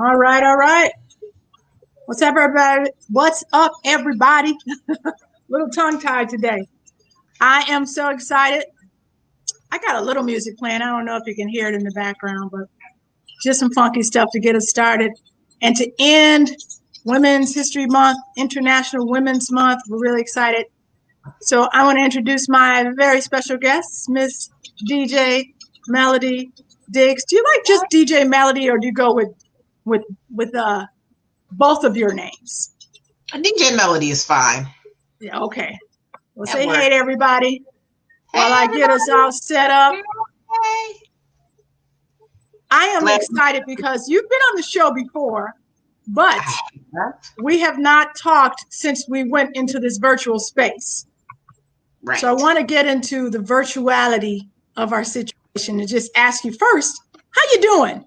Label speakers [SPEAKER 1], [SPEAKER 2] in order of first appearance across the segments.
[SPEAKER 1] All right, all right. What's up, everybody? What's up, everybody? Little tongue-tied today. I am so excited. I got a little music playing. I don't know if you can hear it in the background, but just some funky stuff to get us started. And to end Women's History Month, International Women's Month, we're really excited. So I want to introduce my very special guest, Miss DJ Melody Diggs. Do you like just DJ Melody, or do you go with both of your names?
[SPEAKER 2] DJ Melody is fine.
[SPEAKER 1] Yeah, okay. Well, say hey to everybody while I get us all set up.
[SPEAKER 2] Hey.
[SPEAKER 1] I am excited because you've been on the show before, but we have not talked since we went into this virtual space.
[SPEAKER 2] Right.
[SPEAKER 1] So I want to get into the virtuality of our situation and just ask you first, how you doing?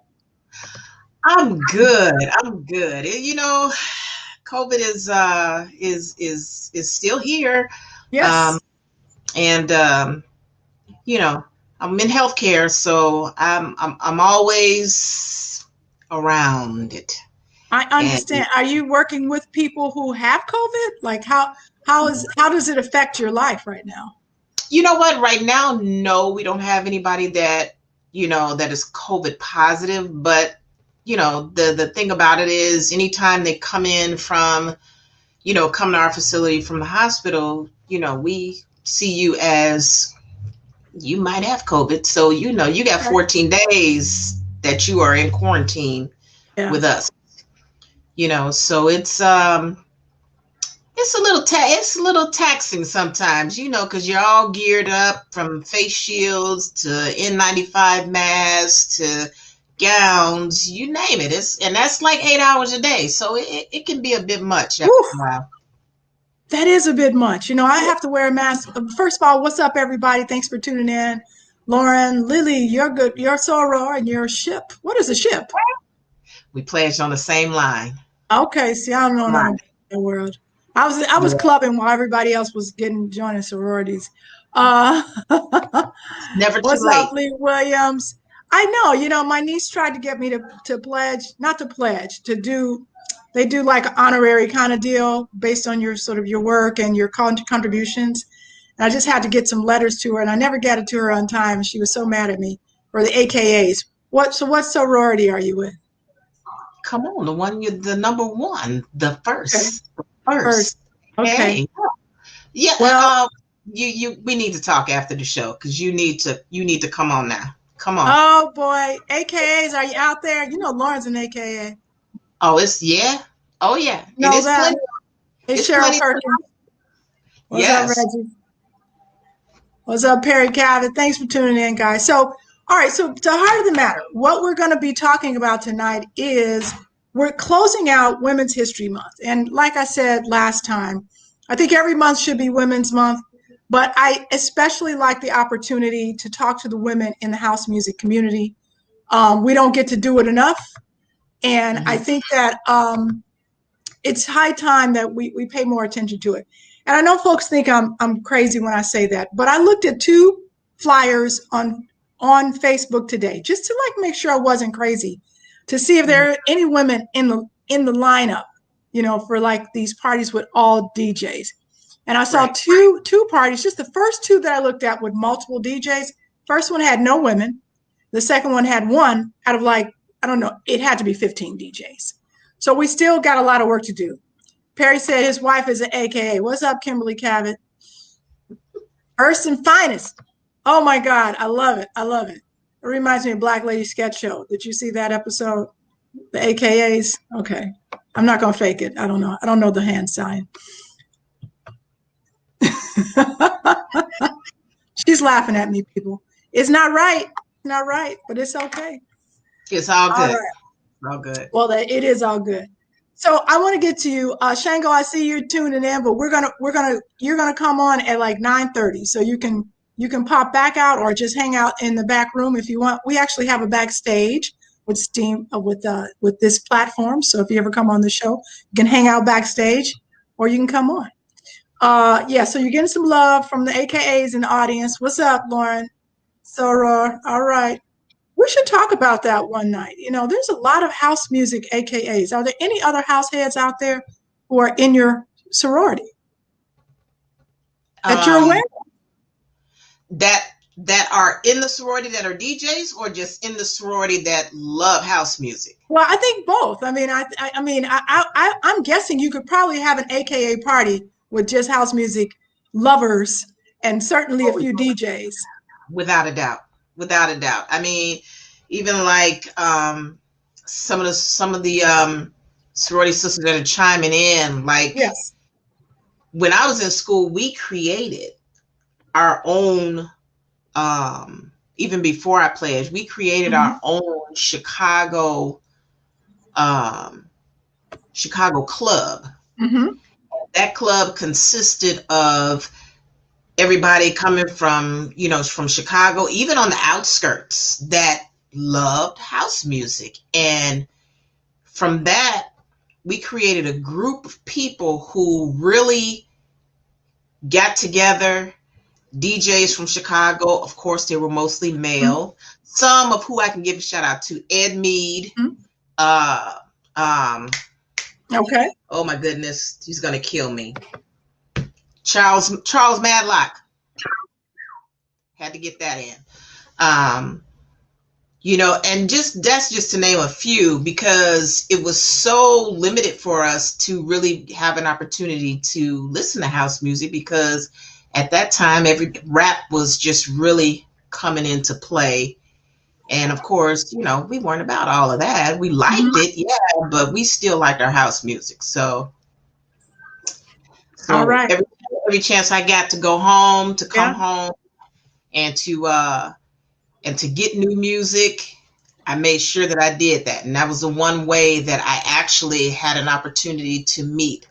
[SPEAKER 2] I'm good. You know, COVID is still here.
[SPEAKER 1] Yes.
[SPEAKER 2] You know, I'm in healthcare, so I'm always around it.
[SPEAKER 1] I understand. Are you working with people who have COVID? Like how does it affect your life right now?
[SPEAKER 2] You know what? Right now, no, we don't have anybody that, that is COVID positive. But, the thing about it is anytime they come in from, come to our facility from the hospital, we see you as you might have COVID. So, you got 14 days that you are in quarantine with us. So it's a little taxing sometimes, because you're all geared up from face shields to N95 masks to gowns, you name it. And that's like 8 hours a day. So it can be a bit much after a while.
[SPEAKER 1] That is a bit much. I have to wear a mask. First of all, what's up, everybody? Thanks for tuning in. Lauren, Lily, you're good. You're Soror and you're Ship. What is a ship?
[SPEAKER 2] We pledged on the same line.
[SPEAKER 1] Okay. See, I don't know nothing about the world. I was clubbing while everybody else was joining sororities.
[SPEAKER 2] Never too
[SPEAKER 1] What's
[SPEAKER 2] late.
[SPEAKER 1] up, Lee Williams? I know, my niece tried to get me to pledge, not to pledge, they do like an honorary kind of deal based on your sort of your work and your contributions. And I just had to get some letters to her, and I never got it to her on time. And she was so mad at me for the AKAs. What sorority are you with?
[SPEAKER 2] Come on, the number one, the first.
[SPEAKER 1] Okay. First. Okay.
[SPEAKER 2] Hey. Yeah. Well, we need to talk after the show because you need to come on now. Come on.
[SPEAKER 1] Oh boy, AKAs, are you out there? Lauren's an AKA.
[SPEAKER 2] Oh, yeah. Oh yeah.
[SPEAKER 1] No, that. It's Cheryl Perkins. What's up, Reggie? What's up, Perry Calvin? Thanks for tuning in, guys. So, all right. So, the heart of the matter, what we're going to be talking about tonight is we're closing out Women's History Month. And like I said last time, I think every month should be Women's Month, but I especially like the opportunity to talk to the women in the house music community. We don't get to do it enough. And I think that it's high time that we pay more attention to it. And I know folks think I'm crazy when I say that, but I looked at 2 flyers on Facebook today just to make sure I wasn't crazy, to see if there are any women in the lineup, for these parties with all DJs. And I saw two parties, just the first 2 that I looked at with multiple DJs. First one had no women. The second one had one out of I don't know, it had to be 15 DJs. So we still got a lot of work to do. Perry said his wife is an AKA. What's up, Kimberly Cavett? First and finest. Oh my God, I love it. I love it. It reminds me of Black Lady Sketch Show. Did you see that episode? The AKAs? Okay. I'm not going to fake it. I don't know. I don't know the hand sign. She's laughing at me, people. It's not right. It's not right, but it's okay.
[SPEAKER 2] It's all good.
[SPEAKER 1] All right.
[SPEAKER 2] All good.
[SPEAKER 1] Well, it is all good. So I want to get to you, Shango. I see you're tuning in, but you're gonna come on at 9:30, so you can pop back out or just hang out in the back room if you want. We actually have a backstage with Steam with this platform. So if you ever come on the show, you can hang out backstage or you can come on. So you're getting some love from the AKAs in the audience. What's up, Lauren? Soror. All right. Woo! We should talk about that one night. You know, there's a lot of house music AKAs. Are there any other house heads out there who are in your sorority that you're aware
[SPEAKER 2] Um,
[SPEAKER 1] of?
[SPEAKER 2] that are in the sorority that are DJs, or just in the sorority that love house music?
[SPEAKER 1] Well, I think both. I mean, I'm guessing you could probably have an AKA party with just house music lovers and certainly a
[SPEAKER 2] Oh,
[SPEAKER 1] few DJs.
[SPEAKER 2] without a doubt, without a doubt. I mean, even like some of the sorority sisters that are chiming in, like
[SPEAKER 1] Yes.
[SPEAKER 2] when I was in school, we created our own. Even before I pledged, we created
[SPEAKER 1] Hmm.
[SPEAKER 2] our own Chicago club.
[SPEAKER 1] Hmm.
[SPEAKER 2] That club consisted of everybody coming from, from Chicago, even on the outskirts, that loved house music. And from that, we created a group of people who really got together. DJs from Chicago, of course, they were mostly male. Some of who I can give a shout out to: Ed Mead.
[SPEAKER 1] Hmm.
[SPEAKER 2] Uh, um,
[SPEAKER 1] Okay.
[SPEAKER 2] oh my goodness, he's gonna kill me. Charles Madlock, had to get that in. Um, and that's just to name a few, because it was so limited for us to really have an opportunity to listen to house music, because at that time every rap was just really coming into play. And of course, we weren't about all of that. We liked
[SPEAKER 1] Hmm.
[SPEAKER 2] it, yeah, but we still liked our house music. So
[SPEAKER 1] All
[SPEAKER 2] so
[SPEAKER 1] right.
[SPEAKER 2] every chance I got to go home, to come
[SPEAKER 1] Yeah.
[SPEAKER 2] home, and to get new music, I made sure that I did that. And that was the one way that I actually had an opportunity to meet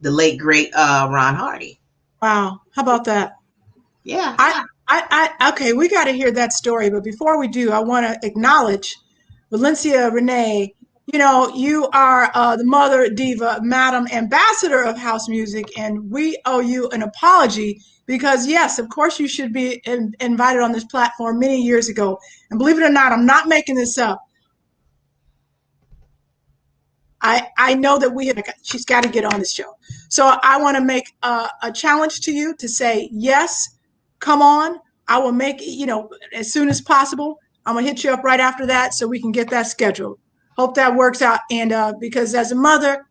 [SPEAKER 2] the late great Ron Hardy.
[SPEAKER 1] Wow. How about that?
[SPEAKER 2] Yeah.
[SPEAKER 1] Okay, we got to hear that story. But before we do, I want to acknowledge Valencia Renee. You know, you are the mother diva, madam ambassador of house music, and we owe you an apology because, yes, of course, you should be invited on this platform many years ago. And believe it or not, I'm not making this up. I know that she's got to get on this show. So I want to make a challenge to you to say, yes, come on. I will make, as soon as possible. I'm going to hit you up right after that so we can get that scheduled. Hope that works out. And because as a mother,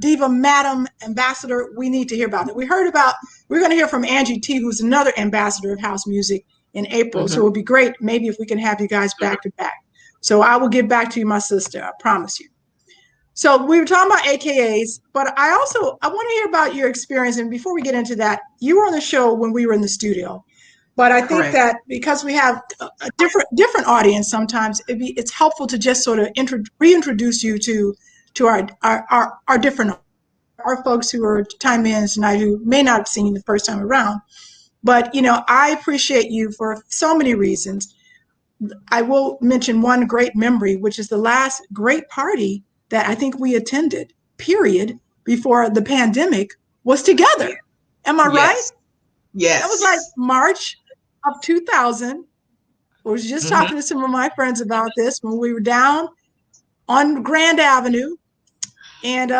[SPEAKER 1] diva, madam, ambassador, we need to hear about it. We're going to hear from Angie T, who's another ambassador of house music in April. So
[SPEAKER 2] Mm-hmm.
[SPEAKER 1] it would be great maybe if we can have you guys back to back. So I will get back to you, my sister. I promise you. So we were talking about AKAs, but I want to hear about your experience. And before we get into that, you were on the show when we were in the studio. But I think
[SPEAKER 2] Correct.
[SPEAKER 1] that because we have a different audience, sometimes it's helpful to just sort of reintroduce you to our different our folks who are time in tonight who may not have seen you the first time around. But I appreciate you for so many reasons. I will mention one great memory, which is the last great party that I think we attended, period, before the pandemic was together. Am I right?
[SPEAKER 2] Yes.
[SPEAKER 1] That was like
[SPEAKER 2] Yes.
[SPEAKER 1] March of 2000. I was just
[SPEAKER 2] Mm-hmm.
[SPEAKER 1] talking to some of my friends about this when we were down on Grand Avenue. And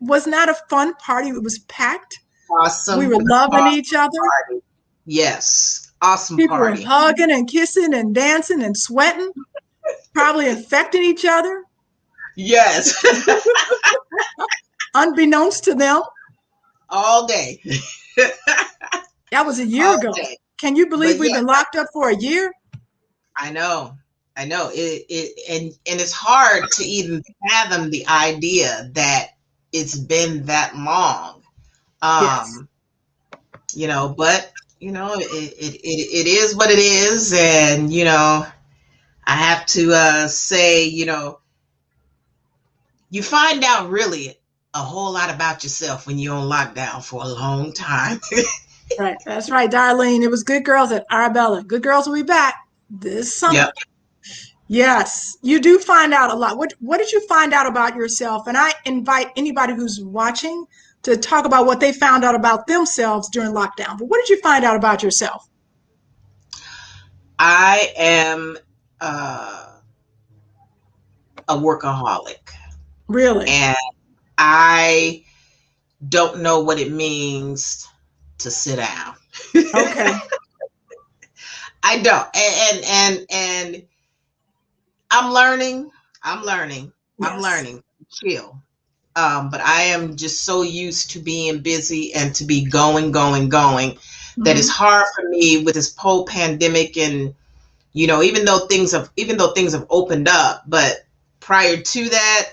[SPEAKER 1] was not a fun party. It was packed. We
[SPEAKER 2] Awesome.
[SPEAKER 1] were loving
[SPEAKER 2] Awesome
[SPEAKER 1] each other.
[SPEAKER 2] party. Yes. Awesome
[SPEAKER 1] People were
[SPEAKER 2] party.
[SPEAKER 1] hugging and kissing and dancing and sweating, probably infecting each other,
[SPEAKER 2] Yes.
[SPEAKER 1] unbeknownst to them.
[SPEAKER 2] All day.
[SPEAKER 1] That was a year
[SPEAKER 2] All
[SPEAKER 1] ago.
[SPEAKER 2] day.
[SPEAKER 1] Can you believe
[SPEAKER 2] But
[SPEAKER 1] we've
[SPEAKER 2] yeah,
[SPEAKER 1] been locked up for a year?
[SPEAKER 2] I know. I know. And it's hard to even fathom the idea that it's been that long.
[SPEAKER 1] Yes.
[SPEAKER 2] Um, but it is what it is. And I have to say, you find out really a whole lot about yourself when you're on lockdown for a long time.
[SPEAKER 1] Right. That's right, Darlene. It was Good Girls at Arabella. Good Girls will be back this summer.
[SPEAKER 2] Yep.
[SPEAKER 1] Yes, you do find out a lot. What did you find out about yourself? And I invite anybody who's watching to talk about what they found out about themselves during lockdown. But what did you find out about yourself?
[SPEAKER 2] I am a workaholic,
[SPEAKER 1] Really?
[SPEAKER 2] and I don't know what it means to sit down.
[SPEAKER 1] Okay.
[SPEAKER 2] I don't. And I'm learning. I'm learning. I'm
[SPEAKER 1] Yes.
[SPEAKER 2] learning. Chill. But I am just so used to being busy and to be going, that it's
[SPEAKER 1] Hmm.
[SPEAKER 2] hard for me with this whole pandemic. And even though things have opened up, but prior to that,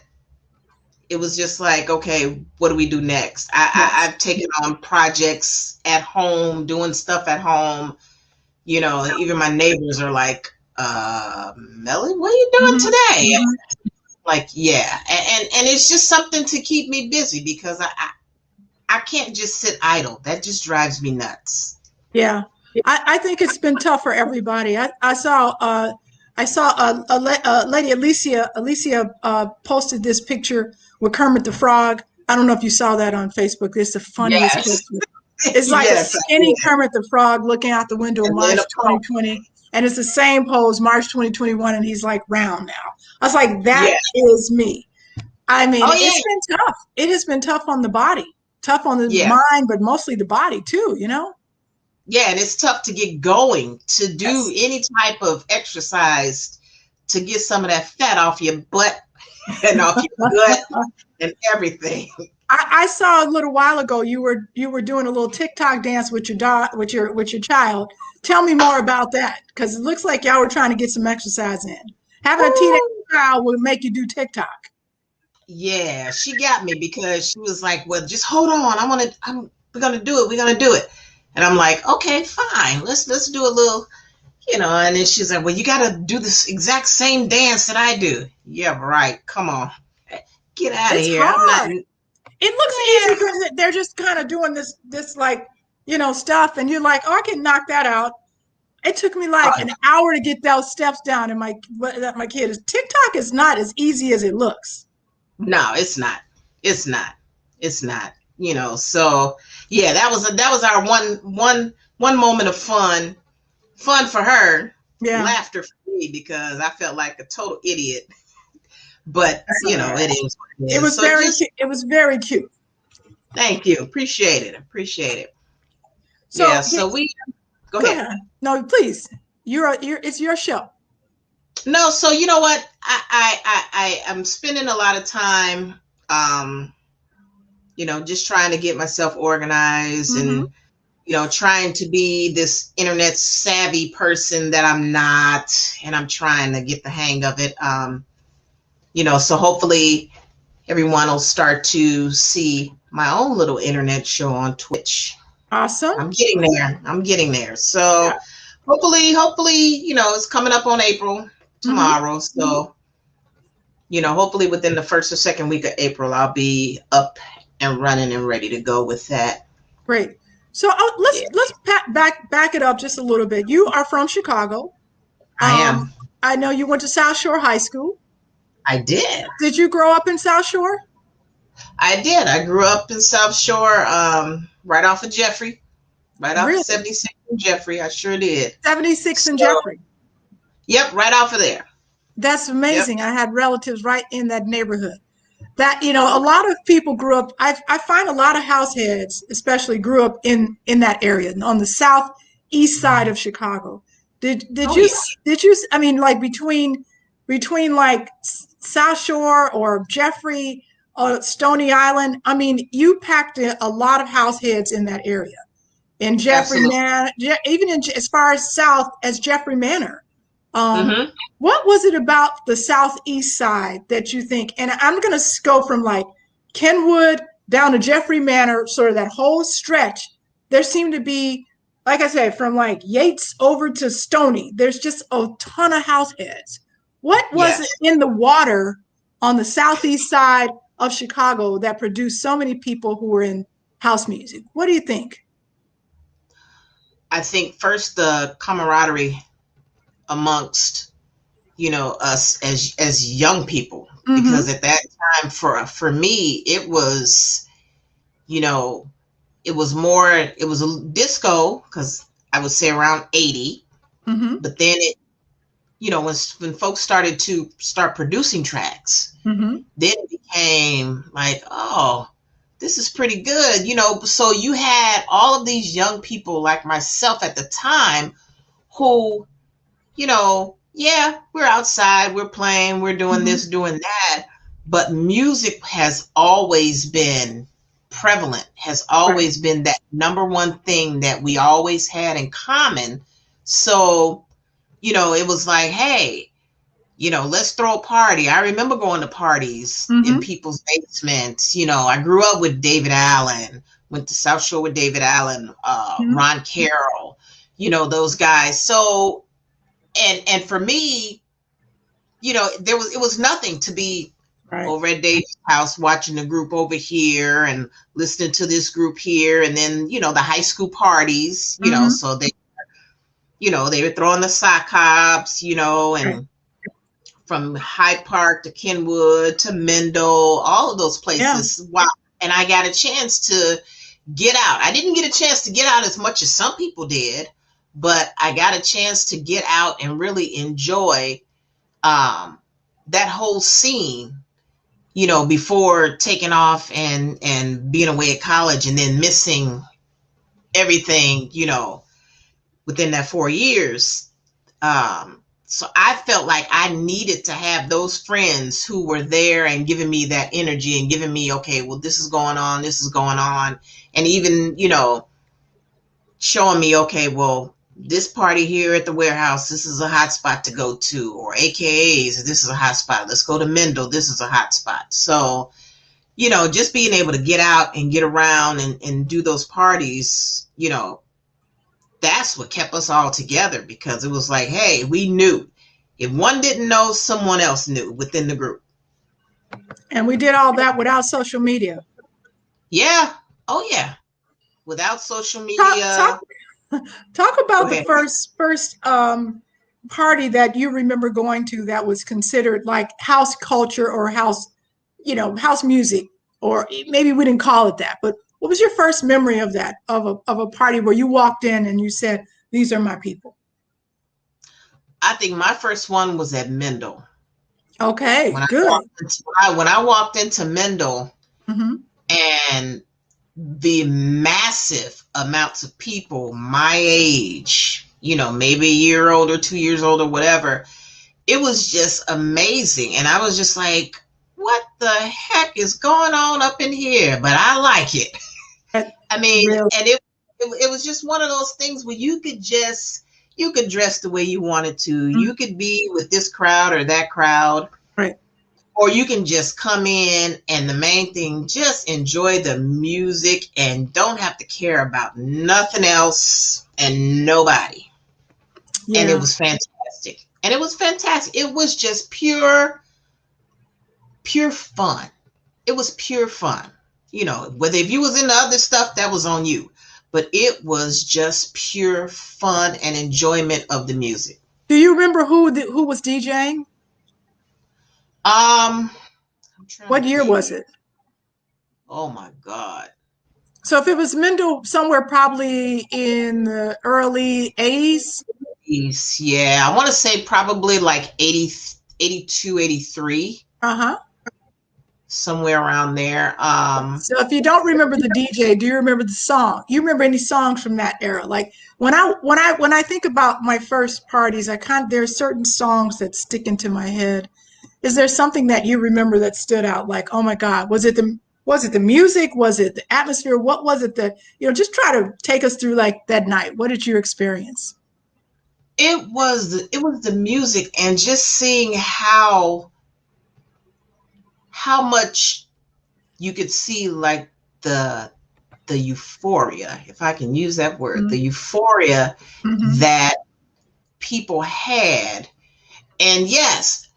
[SPEAKER 2] it was just like, okay, what do we do next?
[SPEAKER 1] Yes.
[SPEAKER 2] I've taken on projects at home, doing stuff at home. Even my neighbors are like, Melly, what are you doing
[SPEAKER 1] Hmm.
[SPEAKER 2] today?
[SPEAKER 1] Hmm.
[SPEAKER 2] Like, yeah. And it's just something to keep me busy, because I can't just sit idle. That just drives me nuts.
[SPEAKER 1] Yeah. I think it's been tough for everybody. I saw lady Alicia posted this picture with Kermit the Frog. I don't know if you saw that on Facebook. It's the funniest
[SPEAKER 2] Yes.
[SPEAKER 1] picture. It's like a
[SPEAKER 2] Yes, I
[SPEAKER 1] skinny
[SPEAKER 2] did.
[SPEAKER 1] Kermit the Frog looking out the window
[SPEAKER 2] And then
[SPEAKER 1] March
[SPEAKER 2] a pump.
[SPEAKER 1] 2020, and it's the same pose March 2021, and he's like round now. I was like, that
[SPEAKER 2] Yeah.
[SPEAKER 1] is me. I mean,
[SPEAKER 2] Oh,
[SPEAKER 1] it's
[SPEAKER 2] yeah.
[SPEAKER 1] been tough. It has been tough on the body, tough on the
[SPEAKER 2] Yeah.
[SPEAKER 1] mind, but mostly the body too, you know?
[SPEAKER 2] Yeah. And it's tough to get going, to do
[SPEAKER 1] Yes.
[SPEAKER 2] any type of exercise, to get some of that fat off your butt and off your gut and everything.
[SPEAKER 1] I saw a little while ago you were doing a little TikTok dance with your dog with your child. Tell me more about that because it looks like y'all were trying to get some exercise in. Having a teenage
[SPEAKER 2] Woo!
[SPEAKER 1] child will make you do TikTok.
[SPEAKER 2] Yeah, she got me because she was like, "Well, just hold on. We're gonna do it. We're gonna do it." And I'm like, "Okay, fine. Let's do a little, And then she's like, "Well, you gotta do this exact same dance that I do." Yeah, right. Come on, get out of
[SPEAKER 1] It's
[SPEAKER 2] here. I'm not.
[SPEAKER 1] hard. It looks easy
[SPEAKER 2] Yeah.
[SPEAKER 1] because they're just kind of doing this like stuff, and you're like, oh, I can knock that out. It took me like an hour to get those steps down, and my kid is TikTok is not as easy as it looks.
[SPEAKER 2] No, it's not. It's not. It's not. So yeah, that was our one moment of fun for her,
[SPEAKER 1] Yeah,
[SPEAKER 2] laughter for me, because I felt like a total idiot. But
[SPEAKER 1] that's all right.
[SPEAKER 2] it is what it
[SPEAKER 1] It
[SPEAKER 2] is.
[SPEAKER 1] was
[SPEAKER 2] So
[SPEAKER 1] very
[SPEAKER 2] just
[SPEAKER 1] cute. It was very cute.
[SPEAKER 2] thank you, appreciate it, appreciate it. Yeah.
[SPEAKER 1] So
[SPEAKER 2] So we go
[SPEAKER 1] go
[SPEAKER 2] ahead.
[SPEAKER 1] ahead. No, please. It's your show.
[SPEAKER 2] No, so you know what? I am spending a lot of time, um, just trying to get myself organized,
[SPEAKER 1] Mm-hmm.
[SPEAKER 2] and trying to be this internet savvy person that I'm not, and I'm trying to get the hang of it. So hopefully everyone will start to see my own little internet show on Twitch.
[SPEAKER 1] Awesome.
[SPEAKER 2] I'm getting there. I'm getting there.
[SPEAKER 1] Yeah.
[SPEAKER 2] So hopefully, it's coming up on April
[SPEAKER 1] Mm-hmm.
[SPEAKER 2] tomorrow. So, hopefully within the first or second week of April, I'll be up and running and ready to go with that.
[SPEAKER 1] Great. So
[SPEAKER 2] Yeah,
[SPEAKER 1] back it up just a little bit. You are from Chicago.
[SPEAKER 2] I
[SPEAKER 1] Um,
[SPEAKER 2] am.
[SPEAKER 1] I know you went to South Shore High School.
[SPEAKER 2] I did.
[SPEAKER 1] Did you grow up in South Shore?
[SPEAKER 2] I did. I grew up in South Shore, right off of Jeffrey, right off of
[SPEAKER 1] Really?
[SPEAKER 2] 76 and Jeffrey. I sure did.
[SPEAKER 1] 76 and
[SPEAKER 2] So,
[SPEAKER 1] Jeffrey.
[SPEAKER 2] yep, right off of there.
[SPEAKER 1] That's
[SPEAKER 2] Yep.
[SPEAKER 1] amazing. I had relatives right in that neighborhood. That a
[SPEAKER 2] Okay.
[SPEAKER 1] lot of people grew up. I find a lot of house heads, especially, grew up in that area on the southeast side of Chicago. Did
[SPEAKER 2] Oh
[SPEAKER 1] you
[SPEAKER 2] yeah.
[SPEAKER 1] did you? I mean, like between like South Shore or Jeffrey or Stony Island. I mean, you packed a lot of house heads in that area. In Jeffrey
[SPEAKER 2] Absolutely.
[SPEAKER 1] Man, even as far as south as Jeffrey Manor. Um,
[SPEAKER 2] Hmm.
[SPEAKER 1] what was it about the southeast side that you think? And I'm going to go from like Kenwood down to Jeffrey Manor, sort of that whole stretch. There seemed to be, like I said, from like Yates over to Stony. There's just a ton of house heads. What was it
[SPEAKER 2] Yes.
[SPEAKER 1] in the water on the southeast side of Chicago that produced so many people who were in house music? What do you think?
[SPEAKER 2] I think first the camaraderie amongst us as young people,
[SPEAKER 1] Mm-hmm.
[SPEAKER 2] because at that time, for me, it was, you know it was a disco, because I would say around 80.
[SPEAKER 1] Mm-hmm.
[SPEAKER 2] But then it, when folks started to start producing tracks,
[SPEAKER 1] Mm-hmm.
[SPEAKER 2] then it became like, oh, this is pretty good, So you had all of these young people like myself at the time who, yeah, we're outside, we're playing, we're doing
[SPEAKER 1] Mm-hmm.
[SPEAKER 2] this, doing that, but music has always been prevalent, has
[SPEAKER 1] Right.
[SPEAKER 2] always been that number one thing that we always had in common. So, it was like, hey, let's throw a party. I remember going to parties in
[SPEAKER 1] Mm-hmm.
[SPEAKER 2] people's basements. I grew up with David Allen, went to South Shore with David Allen,
[SPEAKER 1] Mm-hmm.
[SPEAKER 2] Ron Carroll, those guys. So, and for me, it was nothing to be
[SPEAKER 1] Right.
[SPEAKER 2] over at David's house watching the group over here and listening to this group here, and then the high school parties,
[SPEAKER 1] Mm-hmm.
[SPEAKER 2] so they were throwing the sock hops,
[SPEAKER 1] Right.
[SPEAKER 2] and from Hyde Park to Kenwood to Mendel, all of those
[SPEAKER 1] Yeah.
[SPEAKER 2] places. Wow. And I got a chance to get out. I didn't get a chance to get out as much as some people did, but I got a chance to get out and really enjoy that whole scene, before taking off and being away at college and then missing everything, within that 4 years. So I felt like I needed to have those friends who were there and giving me that energy and giving me, okay, well, this is going on, this is going on. And even, showing me, okay, well, this party here at the warehouse, this is a hot spot to go to, or AKAs, this is a hot spot. Let's go to Mendel, this is a hot spot. So, just being able to get out and get around and do those parties, that's what kept us all together, because it was like, hey, we knew. If one didn't know, someone else knew within the group.
[SPEAKER 1] And we did all that without social media.
[SPEAKER 2] Yeah. Oh, yeah. Without social
[SPEAKER 1] Talk,
[SPEAKER 2] media.
[SPEAKER 1] talk
[SPEAKER 2] Go
[SPEAKER 1] about the
[SPEAKER 2] ahead.
[SPEAKER 1] first party that you remember going to that was considered like house culture or house, house music, or maybe we didn't call it that, but what was your first memory of that, of a party where you walked in and you said, these are my people?
[SPEAKER 2] I think my first one was at Mendel.
[SPEAKER 1] Okay,
[SPEAKER 2] When I
[SPEAKER 1] good.
[SPEAKER 2] walked into Mendel,
[SPEAKER 1] Mm-hmm.
[SPEAKER 2] and the massive amounts of people my age, maybe a year older, 2 years older, whatever, it was just amazing. And I was just like, what the heck is going on up in here? But I like it. I mean,
[SPEAKER 1] Really?
[SPEAKER 2] and it was just one of those things where you could dress the way you wanted to.
[SPEAKER 1] Mm-hmm.
[SPEAKER 2] You could be with this crowd or that crowd,
[SPEAKER 1] Right.
[SPEAKER 2] or you can just come in, and the main thing, just enjoy the music and don't have to care about nothing else and nobody. And it
[SPEAKER 1] Yeah.
[SPEAKER 2] was fantastic. And it was fantastic. It was just pure fun. It was pure fun. Whether if you was into other stuff, that was on you. But it was just pure fun and enjoyment of the music.
[SPEAKER 1] Do you remember who was DJing?
[SPEAKER 2] I'm trying
[SPEAKER 1] What
[SPEAKER 2] to
[SPEAKER 1] year was
[SPEAKER 2] think.
[SPEAKER 1] it?
[SPEAKER 2] Oh my God.
[SPEAKER 1] So if it was Mendel, somewhere probably in the early 80s.
[SPEAKER 2] Yeah, I want to say probably like 80, 82, 83,
[SPEAKER 1] Uh-huh.
[SPEAKER 2] somewhere around there.
[SPEAKER 1] So if you don't remember the DJ, do you remember the song? You remember any songs from that era? Like when I think about my first parties, there's certain songs that stick into my head. Is there something that you remember that stood out? Like, oh my God, was it the music? Was it the atmosphere? What was it that, just try to take us through like that night. What did you experience?
[SPEAKER 2] it was the music, and just seeing how much you could see, like the euphoria, if I can use that word, the euphoria
[SPEAKER 1] Mm-hmm.
[SPEAKER 2] that people had. And yes,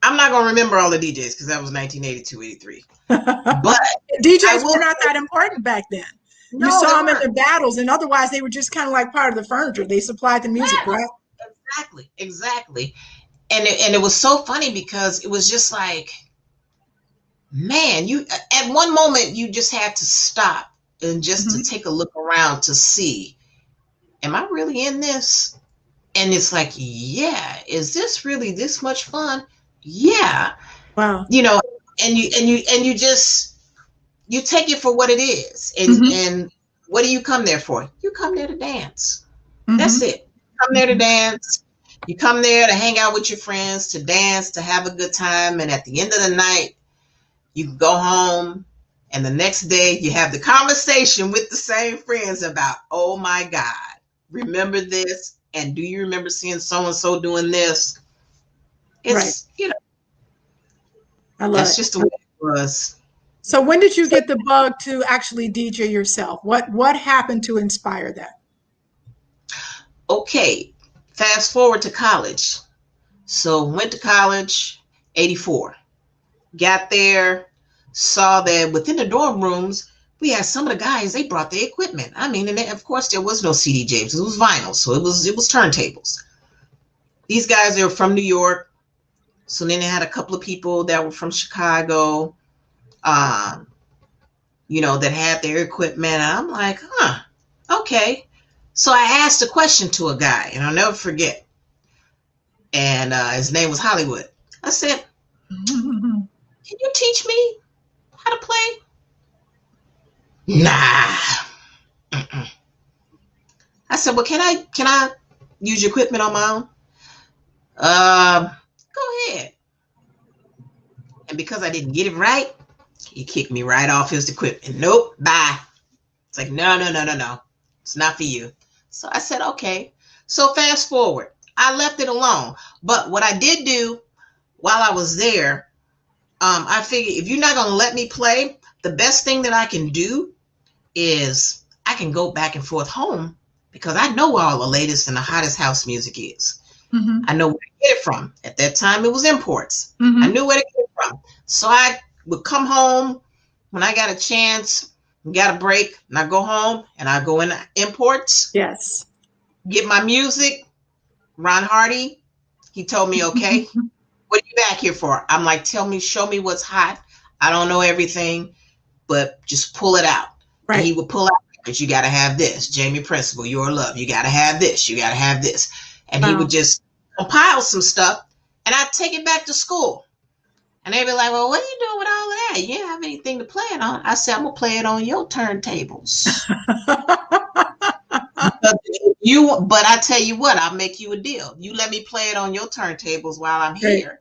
[SPEAKER 2] I'm not going to remember all the DJs because that was 1982, 83. But I
[SPEAKER 1] DJs were
[SPEAKER 2] will
[SPEAKER 1] not
[SPEAKER 2] say,
[SPEAKER 1] that important back then. You
[SPEAKER 2] no, they
[SPEAKER 1] saw them in
[SPEAKER 2] weren't.
[SPEAKER 1] the battles, and otherwise they were just kind of like part of the furniture. They supplied the music,
[SPEAKER 2] Yes,
[SPEAKER 1] right?
[SPEAKER 2] exactly. And it was so funny because it was just like, man, you at one moment you just had to stop and just to
[SPEAKER 1] Mm-hmm.
[SPEAKER 2] take a look around to see, am I really in this? And it's like, yeah, is this really this much fun? Yeah.
[SPEAKER 1] Wow.
[SPEAKER 2] You know, and you just you take it for what it is.
[SPEAKER 1] Mm-hmm.
[SPEAKER 2] And what do you come there for? You come there to dance.
[SPEAKER 1] Mm-hmm.
[SPEAKER 2] That's it. You come there to dance. You come there to hang out with your friends, to dance, to have a good time. And at the end of the night, you go home. And the next day, you have the conversation with the same friends about, oh my God, remember this? And do you remember seeing so and so doing this?
[SPEAKER 1] Right.
[SPEAKER 2] It's, you know,
[SPEAKER 1] I love
[SPEAKER 2] that's
[SPEAKER 1] it.
[SPEAKER 2] just the way it was.
[SPEAKER 1] So when did you get the bug to actually DJ yourself? What happened to inspire that?
[SPEAKER 2] Okay, fast forward to college. So went to college, 84. Got there, saw that within the dorm rooms, we had some of the guys, they brought their equipment. I mean, and they, of course there was no CDJs, it was vinyl, so it was turntables. These guys, they were from New York, so then they had a couple of people that were from Chicago, um, that had their equipment. And I'm like, huh, okay. So I asked a question to a guy, and I'll never forget. And his name was Hollywood. I said, can you teach me how to play? Nah. Mm-mm. I said, well, can I use your equipment on my own? Go ahead. And because I didn't get it right, he kicked me right off his equipment. Nope, bye. It's like, no, no, no, no, no. It's not for you. So I said, okay. So fast forward. I left it alone. But what I did do while I was there, I figured if you're not going to let me play, the best thing that I can do is I can go back and forth home because I know where all the latest and the hottest house music is.
[SPEAKER 1] Mm-hmm.
[SPEAKER 2] I know where to get it from. At that time, it was imports.
[SPEAKER 1] Mm-hmm.
[SPEAKER 2] I knew where to get it from. So I would come home when I got a chance, got a break, and I go home and I go in imports,
[SPEAKER 1] Yes.
[SPEAKER 2] get my music. Ron Hardy, he told me, okay, what are you back here for? I'm like, show me what's hot. I don't know everything, but just pull it out.
[SPEAKER 1] Right.
[SPEAKER 2] And he would pull out, because you got to have this. Jamie Principle, Your Love, you got to have this. You got to have this. And he would just compile some stuff, and I'd take it back to school. And they'd be like, well, what are you doing with all of that? You didn't have anything to play it on. I said, I'm going to play it on your turntables. But I tell you what, I'll make you a deal. You let me play it on your turntables while I'm here,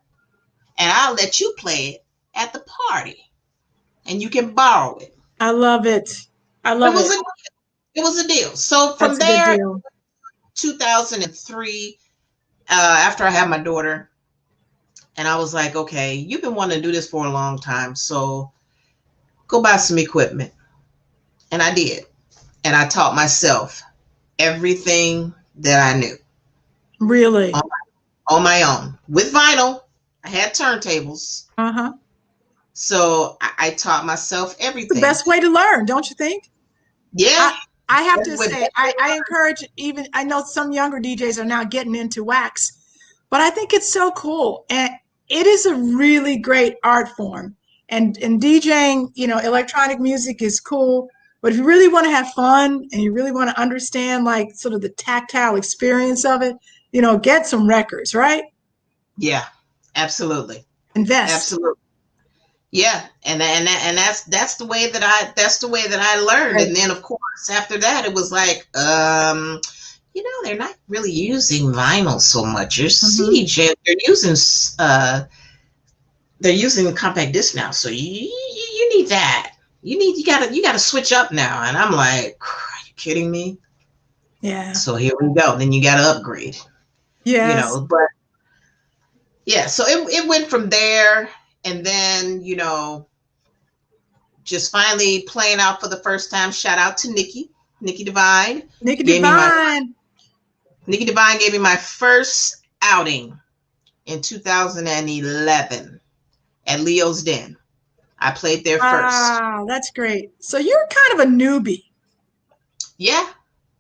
[SPEAKER 2] and I'll let you play it at the party, and you can borrow it.
[SPEAKER 1] I love it. I love it.
[SPEAKER 2] It was a deal. So from there, 2003, after I had my daughter, and I was like, okay, you've been wanting to do this for a long time, so go buy some equipment. And I did. And I taught myself everything that I knew.
[SPEAKER 1] Really?
[SPEAKER 2] On my own. With vinyl. I had turntables.
[SPEAKER 1] Uh-huh.
[SPEAKER 2] So I taught myself everything.
[SPEAKER 1] It's the best way to learn, don't you think?
[SPEAKER 2] Yeah.
[SPEAKER 1] I have to say, I encourage, even, I know some younger DJs are now getting into wax, but I think it's so cool. And it is a really great art form. And DJing, electronic music is cool. But if you really want to have fun and you really want to understand, like, sort of the tactile experience of it, get some records, right?
[SPEAKER 2] Yeah, absolutely.
[SPEAKER 1] Invest.
[SPEAKER 2] Absolutely. Yeah, and that's the way that I learned. Right. And then of course after that it was like, they're not really using vinyl so much. Your CDJ, they're using compact disc now. So you need that. You gotta switch up now. And I'm like, are you kidding me?
[SPEAKER 1] Yeah.
[SPEAKER 2] So here we go. Then you gotta upgrade.
[SPEAKER 1] Yes.
[SPEAKER 2] But yeah, so it went from there. And then, just finally playing out for the first time. Shout out to Nikki Divine.
[SPEAKER 1] Nikki Divine
[SPEAKER 2] gave me my first outing in 2011 at Leo's Den. I played there first.
[SPEAKER 1] Wow, that's great. So you're kind of a newbie.
[SPEAKER 2] Yeah.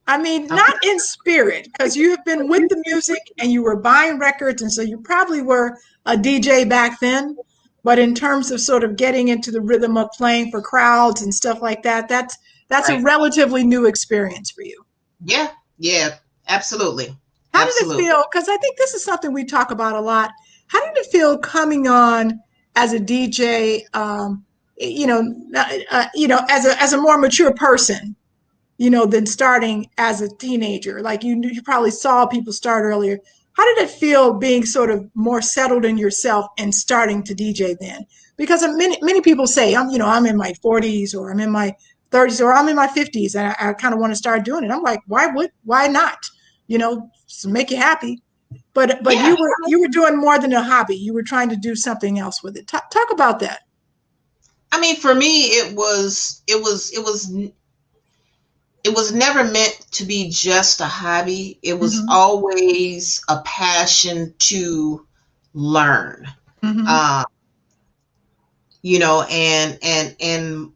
[SPEAKER 1] I mean, not in spirit, because you have been with the music and you were buying records, and so you probably were a DJ back then. But in terms of sort of getting into the rhythm of playing for crowds and stuff like that, that's right. A relatively new experience for you.
[SPEAKER 2] Yeah, absolutely.
[SPEAKER 1] How did it feel? Because I think this is something we talk about a lot. How did it feel coming on as a DJ? As a more mature person, than starting as a teenager. Like you probably saw people start earlier. How did it feel being sort of more settled in yourself and starting to DJ then? Because many people say I'm in my 40s or I'm in my 30s or I'm in my 50s and I kind of want to start doing it. I'm like, why not? To make you happy. But
[SPEAKER 2] Yeah.
[SPEAKER 1] you were doing more than a hobby. You were trying to do something else with it. Talk about that.
[SPEAKER 2] I mean, for me, it was never meant to be just a hobby. It was always a passion to learn.
[SPEAKER 1] Mm-hmm.
[SPEAKER 2] And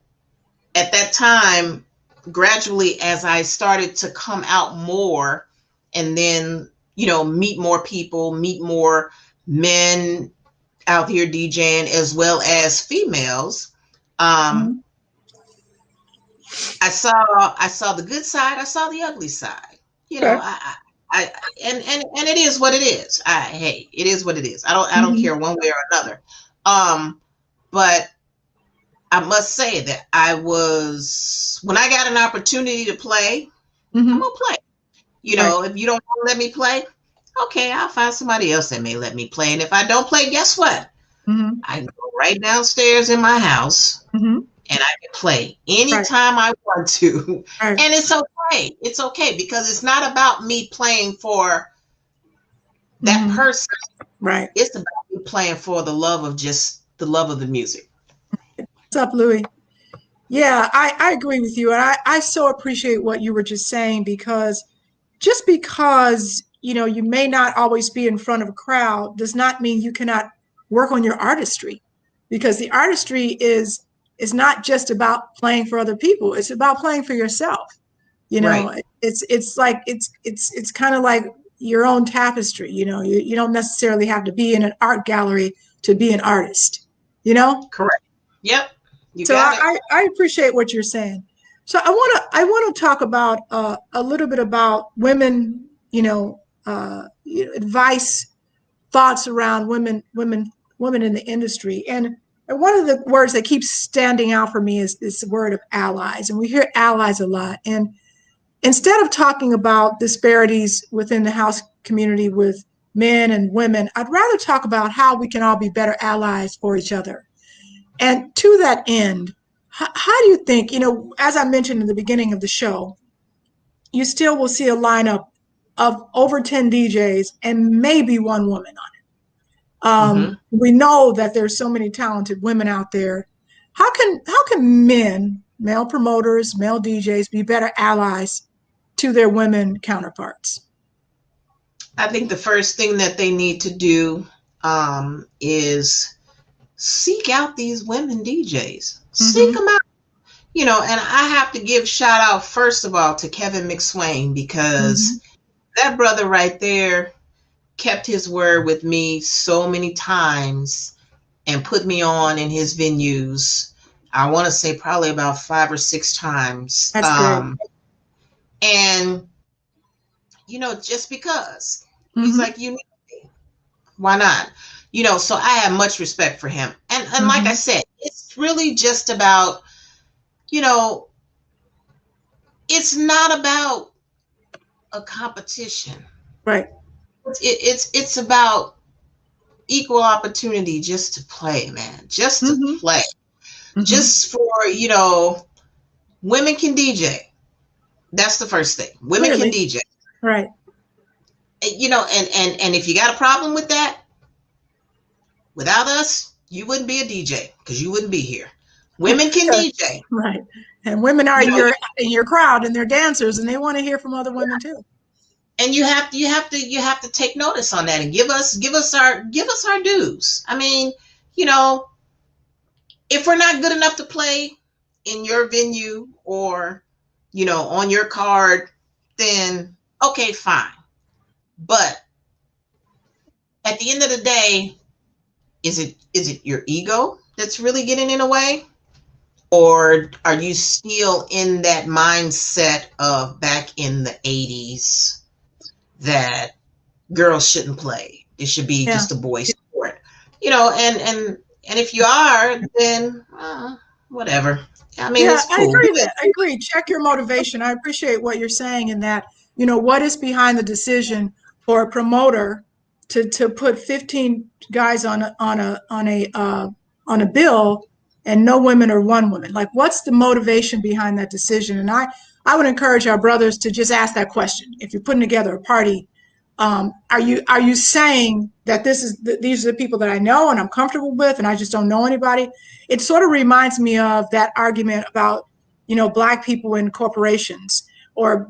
[SPEAKER 2] at that time, gradually as I started to come out more and then, meet more people, meet more men out here DJing as well as females.
[SPEAKER 1] Mm-hmm.
[SPEAKER 2] I saw the good side. I saw the ugly side.
[SPEAKER 1] Okay.
[SPEAKER 2] And it is what it is. Hey, it is what it is. I don't care one way or another. But I must say that when I got an opportunity to play, I'm gonna play. If you don't want to let me play, okay, I'll find somebody else that may let me play. And if I don't play, guess what? I can go right downstairs in my house and I can play anytime I want to. And it's okay. It's okay because it's not about me playing for that person.
[SPEAKER 1] Right.
[SPEAKER 2] It's about me playing for the love of the music.
[SPEAKER 1] What's up, Louie? Yeah, I agree with you. And I so appreciate what you were just saying because just because, you may not always be in front of a crowd does not mean you cannot work on your artistry because the artistry is not just about playing for other people. It's about playing for yourself.
[SPEAKER 2] Right.
[SPEAKER 1] It's like it's kind of like your own tapestry. You don't necessarily have to be in an art gallery to be an artist.
[SPEAKER 2] Correct. Yep.
[SPEAKER 1] So I appreciate what you're saying. So I want to talk about a little bit about women, advice, thoughts around women in the industry. And one of the words that keeps standing out for me is this word of allies. And we hear allies a lot. And instead of talking about disparities within the house community with men and women, I'd rather talk about how we can all be better allies for each other. And to that end, how do you think, as I mentioned in the beginning of the show, you still will see a lineup of over 10 DJs and maybe one woman on it. We know that there's so many talented women out there. How can men, male promoters, male DJs be better allies to their women counterparts?
[SPEAKER 2] I think the first thing that they need to do is seek out these women DJs. Seek them out. And I have to give shout out first of all to Kevin McSwain because that brother right there kept his word with me so many times and put me on in his venues. I want to say probably about 5 or 6 times.
[SPEAKER 1] That's great.
[SPEAKER 2] And just because he's like, you need me. Why not? So I have much respect for him. And like I said, it's really just about, it's not about a competition.
[SPEAKER 1] Right.
[SPEAKER 2] It's about equal opportunity just to play, man. Just to play. Just for, women can DJ. That's the first thing. Women can DJ.
[SPEAKER 1] Right.
[SPEAKER 2] And if you got a problem with that, without us, you wouldn't be a DJ because you wouldn't be here. Women can DJ.
[SPEAKER 1] Right. And women are in your crowd and they're dancers and they want to hear from other women too.
[SPEAKER 2] And you have to take notice on that and give us our dues. I mean, if we're not good enough to play in your venue or, on your card, then okay, fine. But at the end of the day, is it your ego that's really getting in the way? Or are you still in that mindset of back in the 80s that, girls shouldn't play. It should be
[SPEAKER 1] Yeah.
[SPEAKER 2] just a boy sport, and if you are, then whatever. I mean,
[SPEAKER 1] Yeah,
[SPEAKER 2] it's
[SPEAKER 1] I
[SPEAKER 2] cool.
[SPEAKER 1] agree that. I agree. Check your motivation. I appreciate what you're saying in that, what is behind the decision for a promoter to put 15 guys on a bill and no women or one woman. Like, what's the motivation behind that decision? And I would encourage our brothers to just ask that question. If you're putting together a party, are you saying that these are the people that I know and I'm comfortable with, and I just don't know anybody? It sort of reminds me of that argument about black people in corporations, or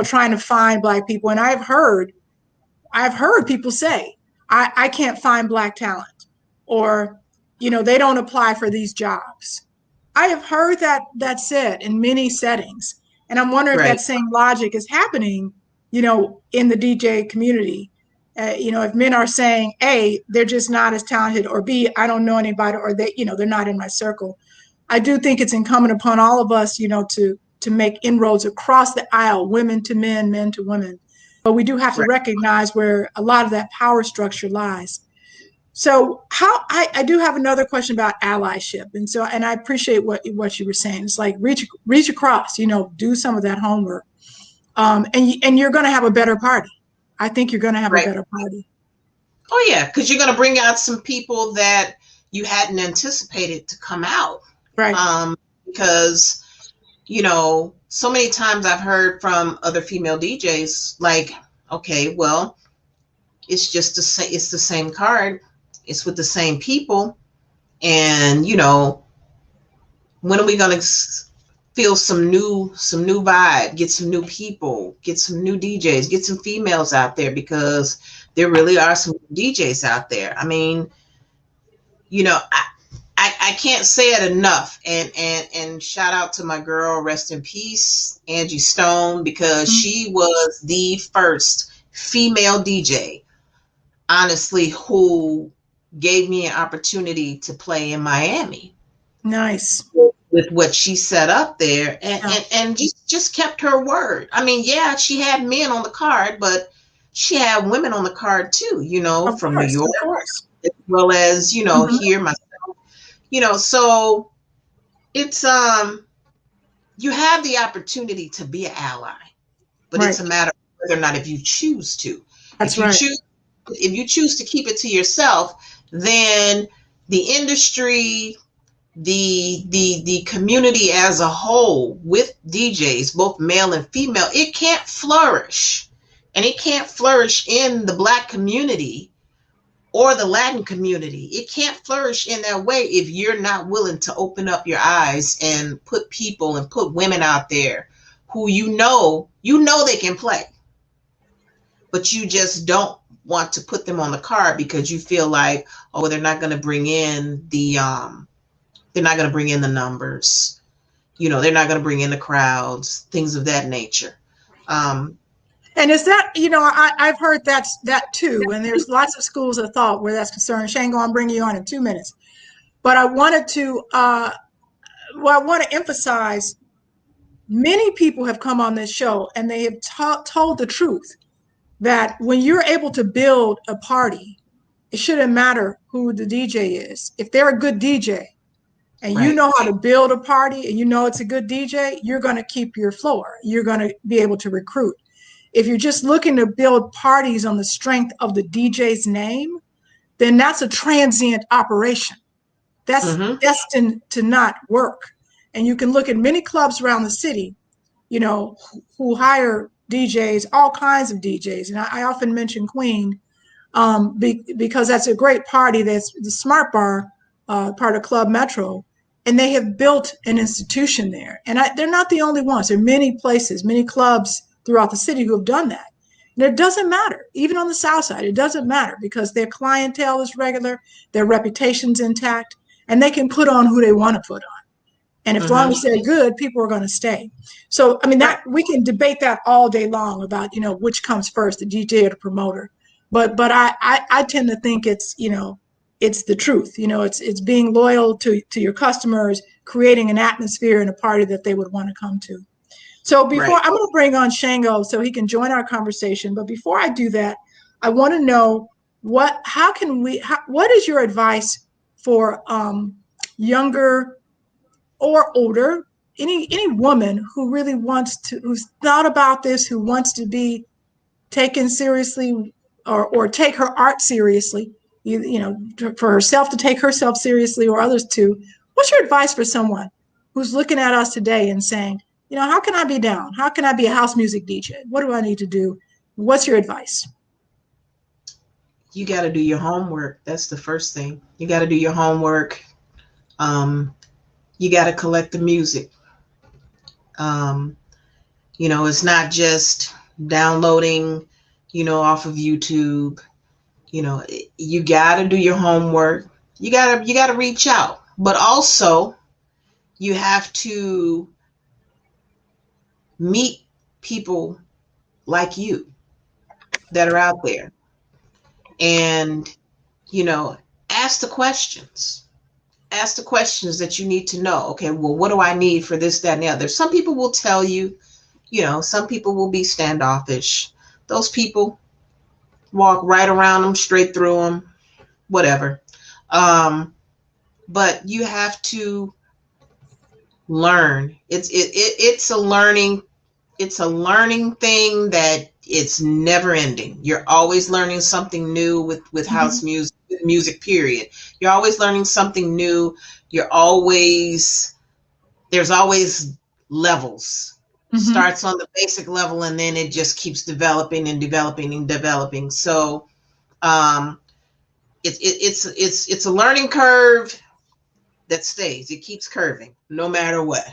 [SPEAKER 1] trying to find black people. And I've heard people say, I can't find black talent, or they don't apply for these jobs. I have heard that said in many settings, and I'm wondering if that
[SPEAKER 2] Right,
[SPEAKER 1] same logic is happening, in the DJ community. If men are saying, A, they're just not as talented, or B, I don't know anybody, or they're not in my circle. I do think it's incumbent upon all of us, to make inroads across the aisle, women to men, men to women. But we do have to
[SPEAKER 2] right.
[SPEAKER 1] recognize where a lot of that power structure lies. So I do have another question about allyship, and I appreciate what you were saying. It's like reach across, do some of that homework, and you're going to have a better party. I think you're going to have a
[SPEAKER 2] Right.
[SPEAKER 1] better party.
[SPEAKER 2] Oh yeah, because you're going to bring out some people that you hadn't anticipated to come out.
[SPEAKER 1] Right.
[SPEAKER 2] Because so many times I've heard from other female DJs, like, okay, well, it's just it's the same card, it's with the same people, and when are we going to feel some new vibe, get some new people, get some new DJs, get some females out there, because there really are some DJs out there. I mean, I can't say it enough, and shout out to my girl, rest in peace, Angie Stone, because she was the first female DJ, honestly, who gave me an opportunity to play in Miami.
[SPEAKER 1] Nice.
[SPEAKER 2] With what she set up there, and
[SPEAKER 1] Yeah.
[SPEAKER 2] and just kept her word. I mean, yeah, she had men on the card, but she had women on the card too,
[SPEAKER 1] Of
[SPEAKER 2] from New
[SPEAKER 1] course.
[SPEAKER 2] York,
[SPEAKER 1] Of course.
[SPEAKER 2] as well as
[SPEAKER 1] Mhm.
[SPEAKER 2] here myself. So it's you have the opportunity to be an ally, but it's
[SPEAKER 1] Right.
[SPEAKER 2] a matter of whether or not, if you choose to.
[SPEAKER 1] That's
[SPEAKER 2] If you
[SPEAKER 1] right.
[SPEAKER 2] choose if you choose to keep it to yourself, then the industry, the community as a whole, with DJs, both male and female, it can't flourish. And it can't flourish in the Black community or the Latin community. It can't flourish in that way if you're not willing to open up your eyes and put people and put women out there who they can play, but you just don't want to put them on the card because you feel like, oh, they're not going to bring in the numbers. They're not going to bring in the crowds, things of that nature.
[SPEAKER 1] And is that, I've heard that too. And there's lots of schools of thought where that's concerned. Shango, I'm bringing you on in 2 minutes. But I wanted to, I want to emphasize, many people have come on this show and they have told the truth that when you're able to build a party, it shouldn't matter who the DJ is. If they're a good DJ and you
[SPEAKER 2] Right.
[SPEAKER 1] know how to build a party and it's a good DJ, you're going to keep your floor. You're going to be able to recruit. If you're just looking to build parties on the strength of the DJ's name, then that's a transient operation. That's
[SPEAKER 2] Mm-hmm.
[SPEAKER 1] destined to not work. And you can look at many clubs around the city, who hire DJs, all kinds of DJs. And I often mention Queen, because that's a great party. That's the Smart Bar, part of Club Metro. And they have built an institution there. And they're not the only ones. There are many places, many clubs throughout the city who have done that. And it doesn't matter, even on the South Side, it doesn't matter, because their clientele is regular, their reputation's intact, and they can put on who they want to put on. And as long
[SPEAKER 2] Mm-hmm.
[SPEAKER 1] as they're good, people are going to stay. So, I mean, that we can debate that all day long about, which comes first, the DJ or the promoter. But I tend to think it's, it's the truth. It's being loyal to your customers, creating an atmosphere and a party that they would want to come to. So I'm going to bring on Shango so he can join our conversation. But before I do that, I want to know what is your advice for younger or older, any woman who really who's thought about this, who wants to be taken seriously or take her art seriously, for herself to take herself seriously or others to. What's your advice for someone who's looking at us today and saying, how can I be down? How can I be a house music DJ? What do I need to do? What's your advice?
[SPEAKER 2] You got to do your homework. That's the first thing. You got to do your homework. You got to collect the music. It's not just downloading, off of YouTube. You got to do your homework. You got to reach out, but also you have to meet people like you that are out there, and ask the questions. Ask the questions that you need to know. Okay, well, what do I need for this, that, and the other? Some people will tell you, some people will be standoffish. Those people, walk right around them, straight through them, whatever. But you have to learn. It's a learning thing that it's never ending. You're always learning something new with house music, period. You're always learning something new. There's always levels. Starts on the basic level, and then it just keeps developing and developing and developing. So it's a learning curve that stays. It keeps curving no matter what.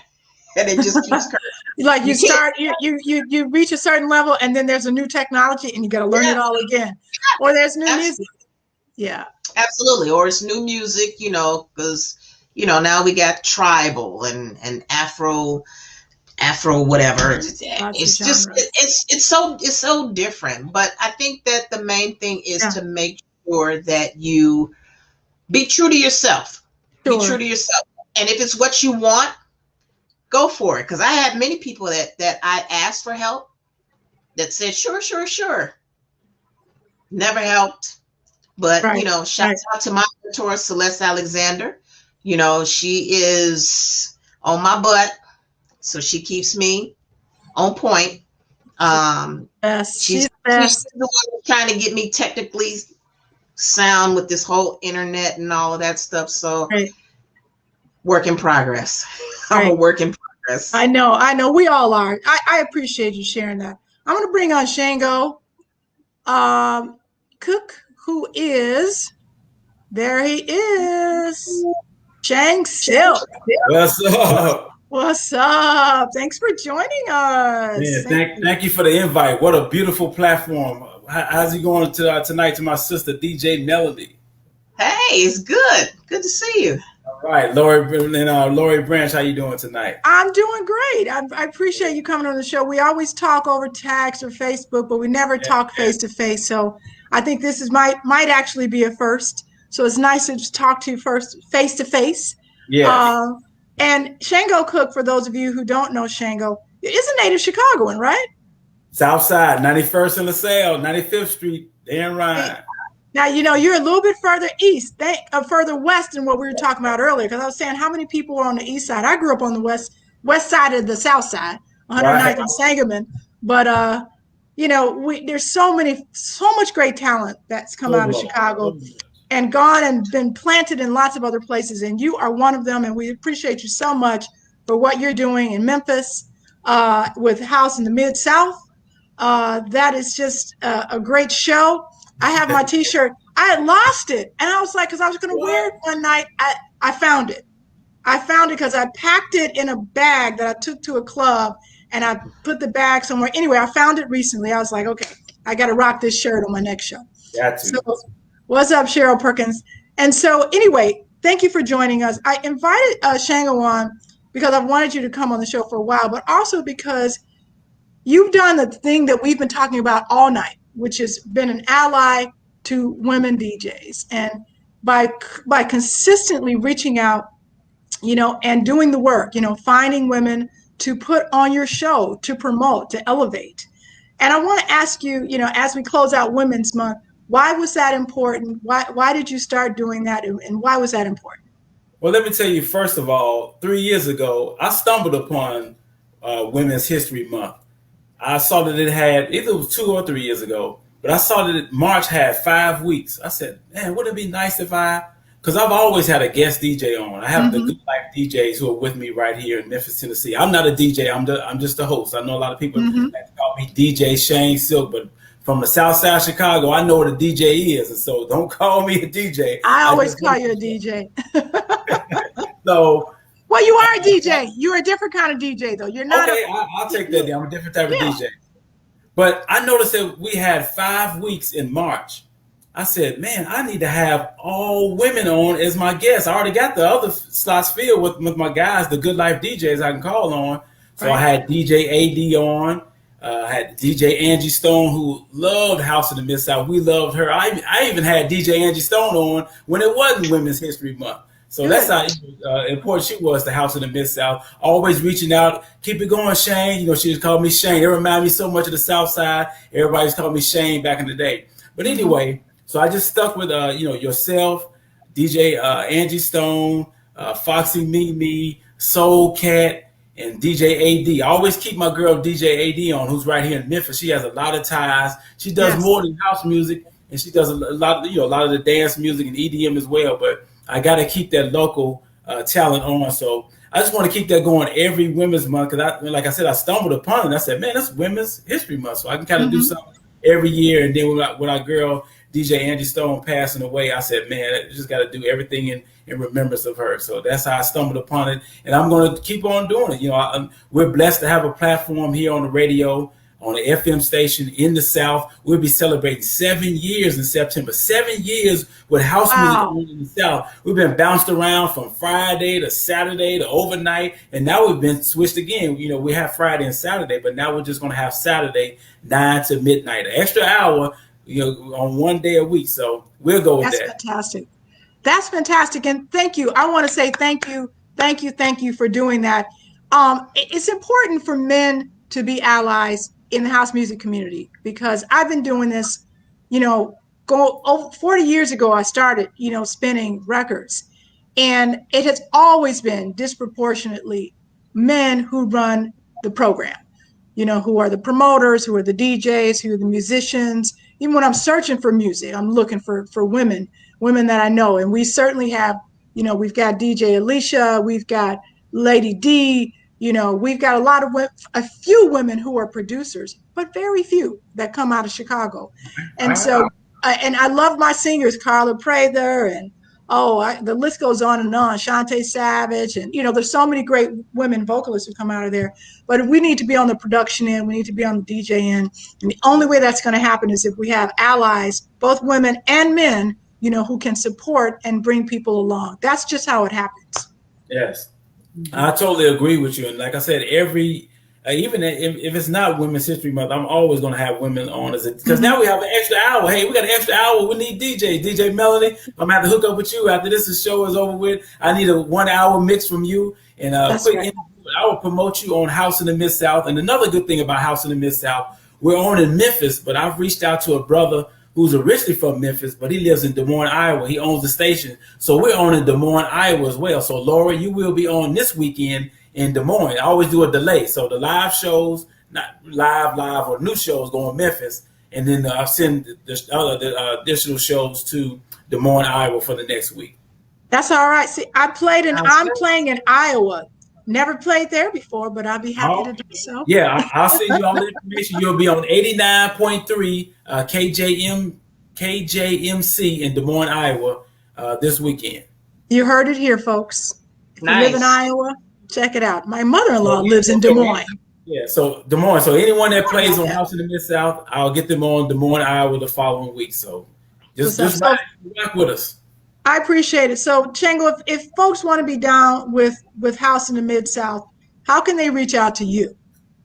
[SPEAKER 2] And it just keeps curving.
[SPEAKER 1] Like you reach a certain level, and then there's a new technology and you got to learn it all again. Or there's new music. Yeah. Absolutely.
[SPEAKER 2] Or it's new music, because now we got tribal and Afro whatever. It's just it's so different. But I think that the main thing is to make sure that you be true to yourself. Sure. Be true to yourself. And if it's what you want, go for it. Because I had many people that I asked for help that said, sure. Never helped. But, shout out to my mentor, Celeste Alexander. She is on my butt. So she keeps me on point. She's the one trying to get me technically sound with this whole internet and all of that stuff. So work in progress. I'm a work in progress.
[SPEAKER 1] I know. We all are. I appreciate you sharing that. I'm going to bring on Shango Cooke, who is, there he is, Shang Silk.
[SPEAKER 3] What's up?
[SPEAKER 1] What's up? Thanks for joining us.
[SPEAKER 3] Yeah, thank you for the invite. What a beautiful platform. How's it going tonight to my sister, DJ Melody?
[SPEAKER 2] Hey, it's good. Good to see you.
[SPEAKER 3] All right, Lori Branch, how you doing tonight?
[SPEAKER 1] I'm doing great. I appreciate you coming on the show. We always talk over text or Facebook, but we never talk face to face. So I think this might actually be a first. So it's nice to just talk to you first face to face.
[SPEAKER 3] Yeah.
[SPEAKER 1] And Shango Cooke, for those of you who don't know Shango, is a native Chicagoan, right?
[SPEAKER 3] South Side, 91st and LaSalle, 95th Street, Dan Ryan.
[SPEAKER 1] Now, you're a little bit further east, further west than what we were talking about earlier, because I was saying how many people are on the east side. I grew up on the west side of the south side, 109th and Sangamon. But, there's so much great talent that's come out of Chicago and gone and been planted in lots of other places. And you are one of them. And we appreciate you so much for what you're doing in Memphis with House in the Mid-South. That is just a great show. I have my T-shirt. I had lost it. And I was like, because I was going to wear it one night. I found it. I found it because I packed it in a bag that I took to a club. And I put the bag somewhere. Anyway, I found it recently. I was like, okay, I got to rock this shirt on my next show. So, what's up, Cheryl Perkins? And so anyway, thank you for joining us. I invited Shango on because I've wanted you to come on the show for a while, but also because you've done the thing that we've been talking about all night, which has been an ally to women DJs. And by consistently reaching out, and doing the work, finding women to put on your show, to promote, to elevate. And I want to ask you, as we close out Women's Month, why was that important? Why did you start doing that, and why was that important?
[SPEAKER 3] Well, let me tell you, first of all, 3 years ago, I stumbled upon Women's History Month. I saw that it had, either it was 2 or 3 years ago, but I saw that March had 5 weeks. I said, man, wouldn't it be nice if because I've always had a guest DJ on. I have the Good Life DJs who are with me right here in Memphis, Tennessee. I'm not a DJ. I'm just a host. I know a lot of people that call me DJ Shane Silk, but from the South Side of Chicago, I know what a DJ is, and so don't call me a DJ.
[SPEAKER 1] I always call you a DJ.
[SPEAKER 3] So,
[SPEAKER 1] well, you are a DJ. You're a different kind of DJ, though. You're not.
[SPEAKER 3] Okay, I'll take that down. I'm a different type of DJ. But I noticed that we had 5 weeks in March. I said, man, I need to have all women on as my guests. I already got the other slots filled with my guys, the Good Life DJs I can call on. So I had DJ AD on. I had DJ Angie Stone, who loved House of the Mid-South. We loved her. I even had DJ Angie Stone on when it wasn't Women's History Month. So that's how important she was to House of the Mid-South. Always reaching out, keep it going, Shane. She just called me Shane. It reminded me so much of the South Side. Everybody's called me Shane back in the day. But anyway, so I just stuck with, yourself, DJ Angie Stone, Foxy Mimi, Soul Cat, and DJ AD. I always keep my girl DJ AD on, who's right here in Memphis. She has a lot of ties. She does more than house music, and she does a lot of the dance music and EDM as well. But I got to keep that local talent on. So I just want to keep that going every Women's Month because, like I said, I stumbled upon it. I said, man, that's Women's History Month. So I can kind of do something every year. And then with our girl, DJ Angie Stone, passing away, I said, man, I just got to do everything in remembrance of her. So that's how I stumbled upon it. And I'm going to keep on doing it. We're blessed to have a platform here on the radio, on the FM station in the South. We'll be celebrating 7 years in September. 7 years with house music on in the South. We've been bounced around from Friday to Saturday to overnight, and now we've been switched again. We have Friday and Saturday, but now we're just going to have Saturday 9 to midnight, an extra hour, on one day a week. So we'll go with that.
[SPEAKER 1] That's fantastic. That's fantastic, and thank you. I want to say thank you for doing that. It's important for men to be allies in the house music community because I've been doing this, over 40 years ago, I started, spinning records, and it has always been disproportionately men who run the program, who are the promoters, who are the DJs, who are the musicians. Even when I'm searching for music, I'm looking for women that I know. And we certainly have, we've got DJ Alicia, we've got Lady D, we've got a few women who are producers, but very few that come out of Chicago. And so, and I love my singers, Carla Prather, and the list goes on and on, Shantae Savage, and there's so many great women vocalists who come out of there. But we need to be on the production end, we need to be on the DJ end, and the only way that's going to happen is if we have allies, both women and men, who can support and bring people along. That's just how it happens.
[SPEAKER 3] Yes. I totally agree with you. And like I said, even if it's not Women's History Month, I'm always going to have women on because now we have an extra hour. Hey, we got an extra hour. We need DJ Melanie. I'm going to have to hook up with you after this show is over with. I need a 1 hour mix from you and quick interview. I will promote you on House in the Mid-South. And another good thing about House in the Mid-South, we're on in Memphis, but I've reached out to a brother who's originally from Memphis, but he lives in Des Moines, Iowa. He owns the station. So we're on in Des Moines, Iowa as well. So Laura, you will be on this weekend in Des Moines. I always do a delay. So the live shows, not live or new shows go in Memphis. And then I send the additional shows to Des Moines, Iowa for the next week.
[SPEAKER 1] That's all right. See, I'm playing in Iowa. Never played there before, but I'll be happy to do so.
[SPEAKER 3] Yeah, I'll send you all the information. You'll be on 89.3 KJMC in Des Moines, Iowa this weekend.
[SPEAKER 1] You heard it here, folks. If you live in Iowa, check it out. My mother-in-law lives in Des Moines.
[SPEAKER 3] Yeah, so Des Moines. So anyone that plays on House in the Mid-South, I'll get them on Des Moines, Iowa the following week. So just rock with us.
[SPEAKER 1] I appreciate it. So, Shango, if folks want to be down with House in the Mid-South, how can they reach out to you?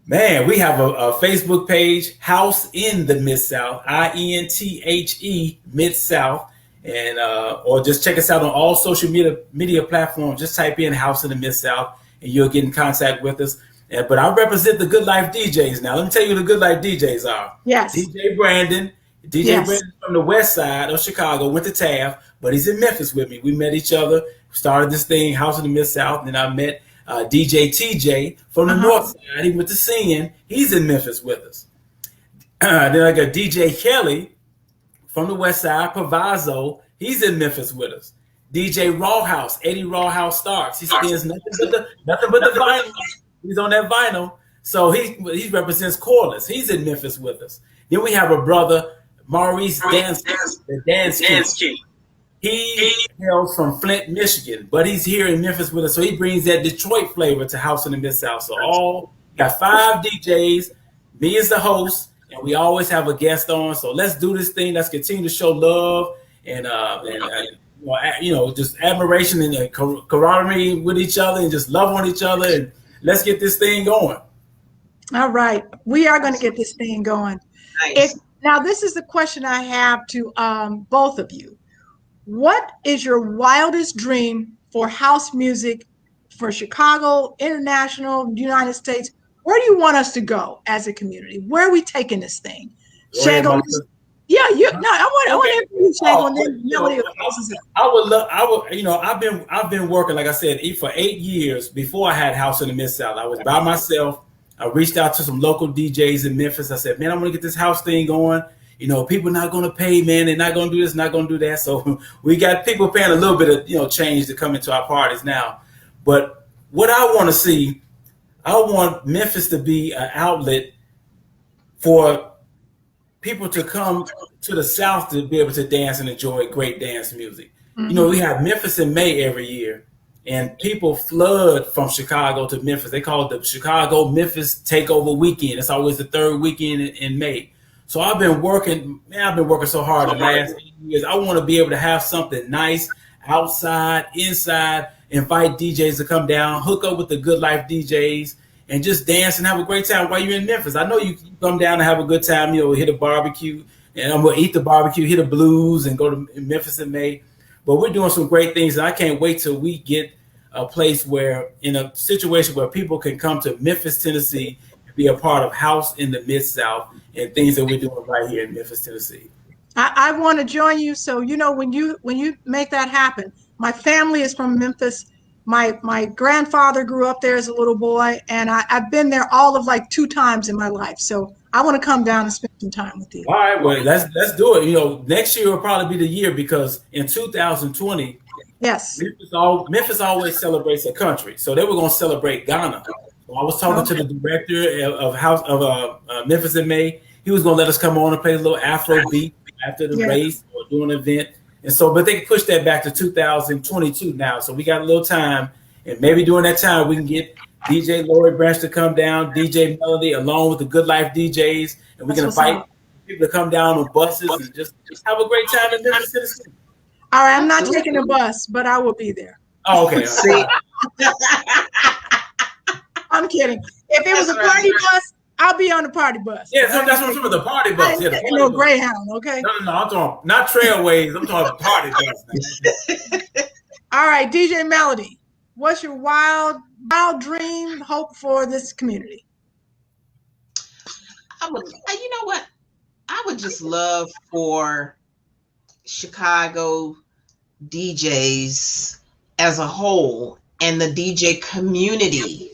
[SPEAKER 3] Man, we have a Facebook page, House in the Mid-South, INTHE Mid-South, and or just check us out on all social media platforms. Just type in House in the Mid-South, and you'll get in contact with us. But I represent the Good Life DJs now. Let me tell you who the Good Life DJs are.
[SPEAKER 1] Yes.
[SPEAKER 3] DJ Brandon. DJ Brandon from the west side of Chicago, went to Taft, but he's in Memphis with me. We met each other, started this thing, House in the Mid-South, and then I met DJ TJ from the north side. He went to singing. He's in Memphis with us. Then I got DJ Kelly from the west side, Proviso. He's in Memphis with us. DJ Rawhouse, Eddie Rawhouse Starks. He spins nothing but the vinyl. He's on that vinyl. So he represents Corliss. He's in Memphis with us. Then we have a brother, Maurice Dansky, the Dance King. He hails from Flint, Michigan, but he's here in Memphis with us. So he brings that Detroit flavor to House in the Mid-South. So got 5 DJs, me as the host, and we always have a guest on. So let's do this thing. Let's continue to show love and just admiration and camaraderie with each other and just love on each other. And let's get this thing going.
[SPEAKER 1] All right. We are going to get this thing going.
[SPEAKER 2] Nice.
[SPEAKER 1] Now, this is the question I have to both of you. What is your wildest dream for house music for Chicago, international, United States? Where do you want us to go as a community? Where are we taking this thing? Shango. Yeah, I want to hear from you, Shango, and then Melody closes it.
[SPEAKER 3] I've been working, like I said, for 8 years before I had House in the Mid-South. I was by myself. I reached out to some local DJs in Memphis. I said, man, I'm going to get this house thing going. People not going to pay, man. They're not going to do this, not going to do that. So we got people paying a little bit of, change to come into our parties now. But what I want to see, I want Memphis to be an outlet for people to come to the South to be able to dance and enjoy great dance music. We have Memphis in May every year, and people flood from Chicago to Memphis. They call it the Chicago-Memphis Takeover Weekend. It's always the 3rd weekend in May. So I've been working so hard the last 8 years. I want to be able to have something nice outside, inside, invite DJs to come down, hook up with the Good Life DJs, and just dance and have a great time while you're in Memphis. I know you come down and have a good time, hit a barbecue, and I'm going to eat the barbecue, hit a blues, and go to Memphis in May. But we're doing some great things, and I can't wait till we get a place where, in a situation where people can come to Memphis, Tennessee, and be a part of House in the Mid-South and things that we're doing right here in Memphis, Tennessee.
[SPEAKER 1] I want to join you. So, when you make that happen, my family is from Memphis. My grandfather grew up there as a little boy, and I've been there all of 2 times in my life. So I want to come down and spend some time with you.
[SPEAKER 3] All right, well, let's do it. Next year will probably be the year, because in 2020,
[SPEAKER 1] yes,
[SPEAKER 3] Memphis always celebrates a country, so they were going to celebrate Ghana. So I was talking to the director of Memphis in May. He was going to let us come on and play a little Afro beat after the race or do an event. And so, but they pushed that back to 2022 now. So we got a little time, and maybe during that time we can get DJ Lori Branch to come down, DJ Melody, along with the Good Life DJs, and we can invite people to come down on buses and just have a great time in Memphis, Tennessee.
[SPEAKER 1] All right, I'm not taking a bus, but I will be there.
[SPEAKER 3] Oh, okay.
[SPEAKER 2] See,
[SPEAKER 1] I'm kidding. If it was a party bus, I'll be on the party bus.
[SPEAKER 3] Yeah, so that's what I'm talking about, the party bus. Yeah, the
[SPEAKER 1] no Greyhound, okay?
[SPEAKER 3] No, I'm talking not Trailways. I'm talking party bus.
[SPEAKER 1] All right, DJ Melody, what's your wild dream, hope for this community?
[SPEAKER 2] You know what? I would just love for Chicago DJs as a whole and the DJ community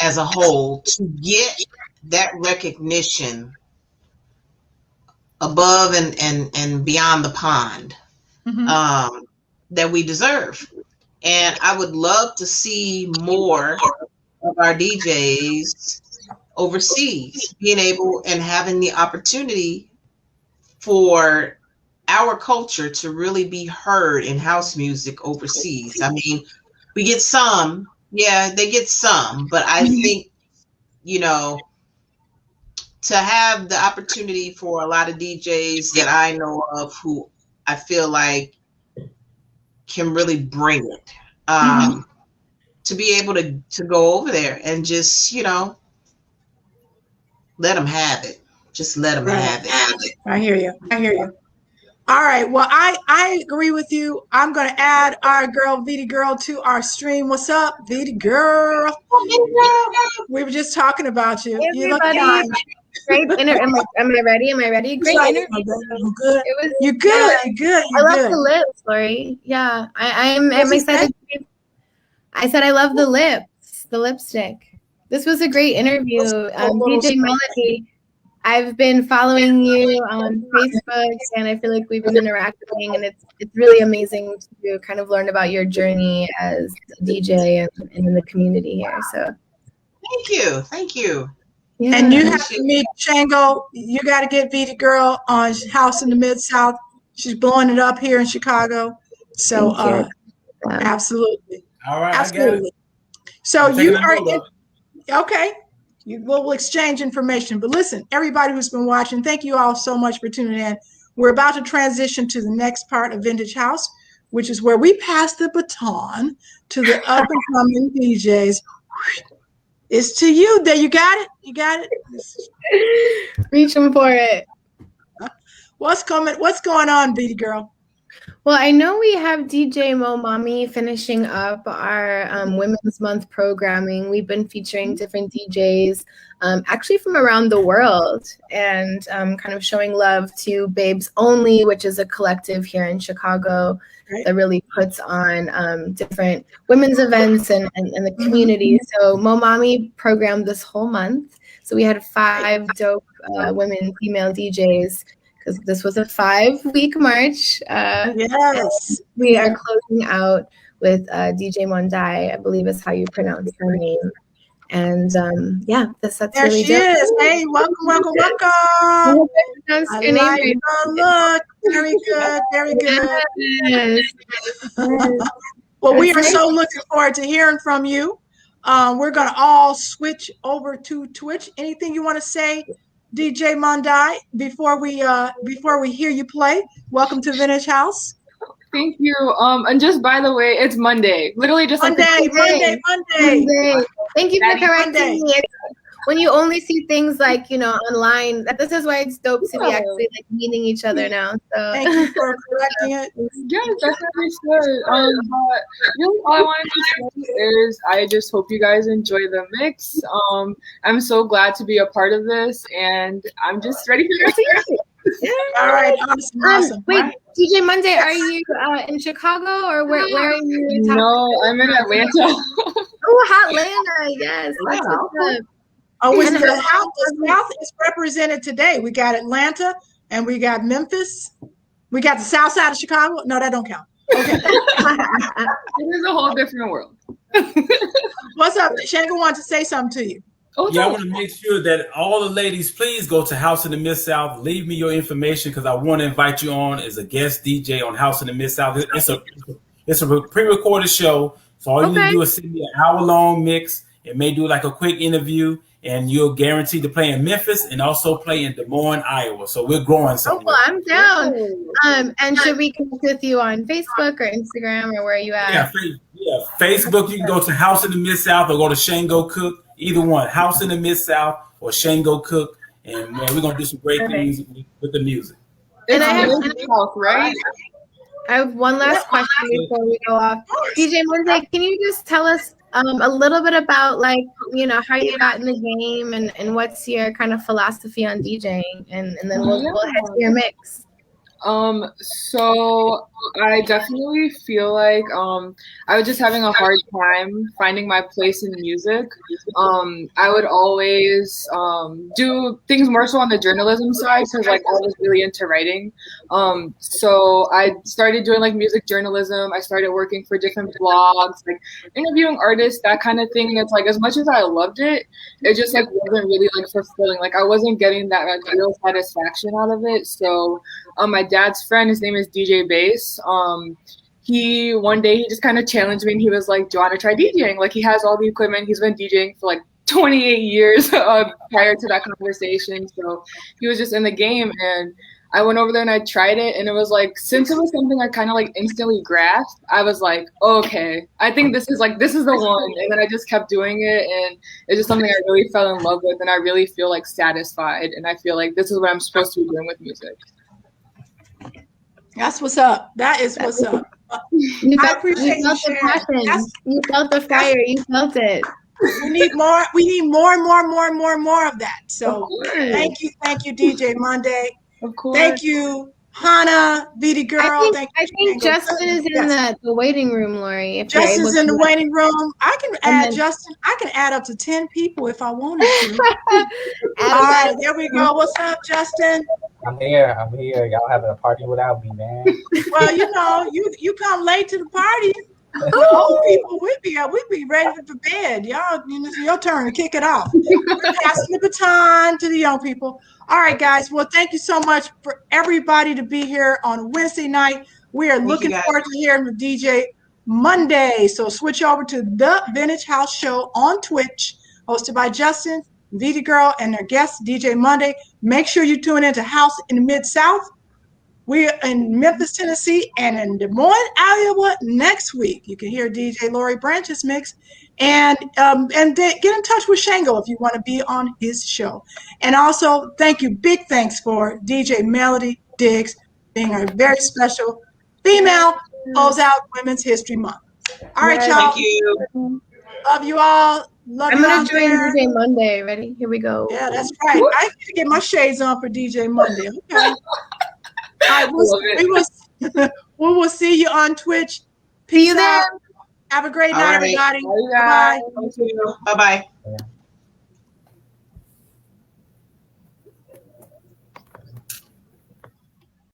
[SPEAKER 2] as a whole to get that recognition above and beyond the pond that we deserve. And I would love to see more of our DJs overseas being able and having the opportunity for our culture to really be heard in house music overseas. I mean, we get some, they get some, but I think, to have the opportunity for a lot of DJs that I know of who I feel like can really bring it, to be able to go over there and just, let them have it. Just let them have it.
[SPEAKER 1] I hear you. All right. Well, I agree with you. I'm going to add our girl, VD Girl, to our stream. What's up, VD Girl? We were just talking about you.
[SPEAKER 4] Hey,
[SPEAKER 1] You look
[SPEAKER 4] everybody.
[SPEAKER 1] young.
[SPEAKER 4] Great am I ready? Am I ready? Great interview.
[SPEAKER 1] You good?
[SPEAKER 4] It was,
[SPEAKER 1] You're good.
[SPEAKER 4] yeah.
[SPEAKER 1] You're good.
[SPEAKER 4] I
[SPEAKER 1] You're
[SPEAKER 4] love
[SPEAKER 1] good.
[SPEAKER 4] the lips, Lori. Yeah, I'm
[SPEAKER 1] What's he
[SPEAKER 4] excited. I said I love the lips, the lipstick. This was a great interview. DJ Melody, I've been following you on Facebook, and I feel like we've been interacting, and it's really amazing to kind of learn about your journey as a DJ and in the community here. So
[SPEAKER 2] Thank you.
[SPEAKER 1] Yeah. And you have to meet Shango. You got to get VD Girl on House in the Mid-South. She's blowing it up here in Chicago. So absolutely.
[SPEAKER 3] All right,
[SPEAKER 1] absolutely.
[SPEAKER 3] I got it.
[SPEAKER 1] So you are okay. We'll exchange information. But listen, everybody who's been watching, thank you all so much for tuning in. We're about to transition to the next part of Vintage House, which is where we pass the baton to the up and coming DJs. It's to you. There, you got it. You got it.
[SPEAKER 4] Reaching for it.
[SPEAKER 1] What's going on, VD Girl?
[SPEAKER 4] Well, I know we have DJ Mo Mommy finishing up our Women's Month programming. We've been featuring different DJs, actually from around the world, and kind of showing love to Babes Only, which is a collective here in Chicago that really puts on different women's events and the community. So Mo Mommy programmed this whole month. So we had 5 dope women, female DJs, because this was a 5-week march.
[SPEAKER 1] Yes.
[SPEAKER 4] We are closing out with DJ Mondai, I believe is how you pronounce her name. And that's
[SPEAKER 1] there
[SPEAKER 4] really
[SPEAKER 1] she
[SPEAKER 4] dope.
[SPEAKER 1] is. Hey, welcome.
[SPEAKER 4] I
[SPEAKER 1] like the look. Very good. Very good.
[SPEAKER 4] Yes.
[SPEAKER 1] Well, we are so looking forward to hearing from you. We're going to all switch over to Twitch. Anything you want to say, DJ Mondai, before we hear you play? Welcome to Vintage House.
[SPEAKER 5] Thank you. And just by the way, it's Monday. Literally just
[SPEAKER 1] Monday.
[SPEAKER 4] Thank you for correcting me. When you only see things like, online, this is why it's dope to be actually like meeting each other now. So
[SPEAKER 1] thank you for correcting it.
[SPEAKER 5] Yes, definitely should. But really all I wanted to say is I just hope you guys enjoy the mix. I'm so glad to be a part of this, and I'm just ready for your season.
[SPEAKER 1] All right, awesome.
[SPEAKER 4] Wait, DJ Monday, are you in Chicago or where are you?
[SPEAKER 5] No, I'm in Atlanta.
[SPEAKER 4] Oh, Atlanta, yes.
[SPEAKER 1] Oh, the South is represented today. We got Atlanta and we got Memphis. We got the South side of Chicago. No, that don't count. Okay.
[SPEAKER 5] It is a whole different world.
[SPEAKER 1] What's up? Shango wants to say something to you.
[SPEAKER 3] Yeah, I want to make sure that all the ladies, please go to House in the Mid-South. Leave me your information because I want to invite you on as a guest DJ on House in the Mid-South. It's a pre-recorded show, so all you need to do is send me an hour-long mix. It may do like a quick interview, and you're guaranteed to play in Memphis and also play in Des Moines, Iowa. So we're growing something.
[SPEAKER 4] Oh, well, I'm down. And should we connect with you on Facebook or Instagram or where are you at?
[SPEAKER 3] Yeah, Facebook. You can go to House in the Mid-South or go to Shango Cooke. Either one, House in the Mid-South or Shango Cooke. And man, we're gonna do some great things with the music.
[SPEAKER 4] And
[SPEAKER 5] I
[SPEAKER 4] have one last question before we go off. DJ Monday, can you just tell us a little bit about how you got in the game and what's your kind of philosophy on DJing, and then we'll head to your mix.
[SPEAKER 5] So I definitely feel like I was just having a hard time finding my place in music. I would always do things more so on the journalism side because I was really into writing. So I started doing music journalism. I started working for different blogs, interviewing artists, that kind of thing. And it's as much as I loved it, it just wasn't really fulfilling. I wasn't getting that real satisfaction out of it. So my dad's friend, his name is DJ Bass. He one day just kind of challenged me and he was like, do you want to try DJing? He has all the equipment. He's been DJing for 28 years prior to that conversation. So he was just in the game, and I went over there and I tried it, and it was since it was something I kind of instantly grasped, I was like, okay, I think this is the one. And then I just kept doing it, and it's just something I really fell in love with, and I really feel satisfied, and I feel this is what I'm supposed to be doing with music.
[SPEAKER 1] That's what's up. That is what's up. I appreciate you sharing.
[SPEAKER 4] You felt the fire. You felt it.
[SPEAKER 1] We need more. We need more and more of that. So thank you, DJ Monday.
[SPEAKER 5] Of course.
[SPEAKER 1] Thank you, Hannah, BD Girl.
[SPEAKER 4] I think Justin is in the waiting room, Lori.
[SPEAKER 1] Justin's in the waiting room. I can add Justin. I can add up to 10 people if I wanted to. All right, there we go. What's up, Justin?
[SPEAKER 6] I'm here. Y'all having a party without me, man.
[SPEAKER 1] Well, you come late to the party. The old people, we'd be ready for bed. Y'all, it's your turn to kick it off. We're passing the baton to the young people. All right, guys. Well, thank you so much for everybody to be here on Wednesday night. We are looking forward to hearing from DJ Monday. So switch over to the Vintage House Show on Twitch, hosted by Justin, VD Girl, and their guest, DJ Monday. Make sure you tune into House in the Mid-South. We're in Memphis, Tennessee, and in Des Moines, Iowa next week. You can hear DJ Lori Branch's mix, and get in touch with Shango if you want to be on his show. And also, big thanks for DJ Melody Diggs being a very special female closeout Women's History Month. All right, y'all.
[SPEAKER 2] Thank you.
[SPEAKER 1] Love you all. Love
[SPEAKER 4] I'm
[SPEAKER 1] you
[SPEAKER 4] gonna
[SPEAKER 1] out
[SPEAKER 4] join
[SPEAKER 1] there.
[SPEAKER 4] DJ Monday. Ready? Here we go.
[SPEAKER 1] Yeah, that's right. I need to get my shades on for DJ Monday. Okay. All right, we will see you on Twitch. Peace out. Have a great night, everybody.
[SPEAKER 5] Bye.
[SPEAKER 2] Bye-bye.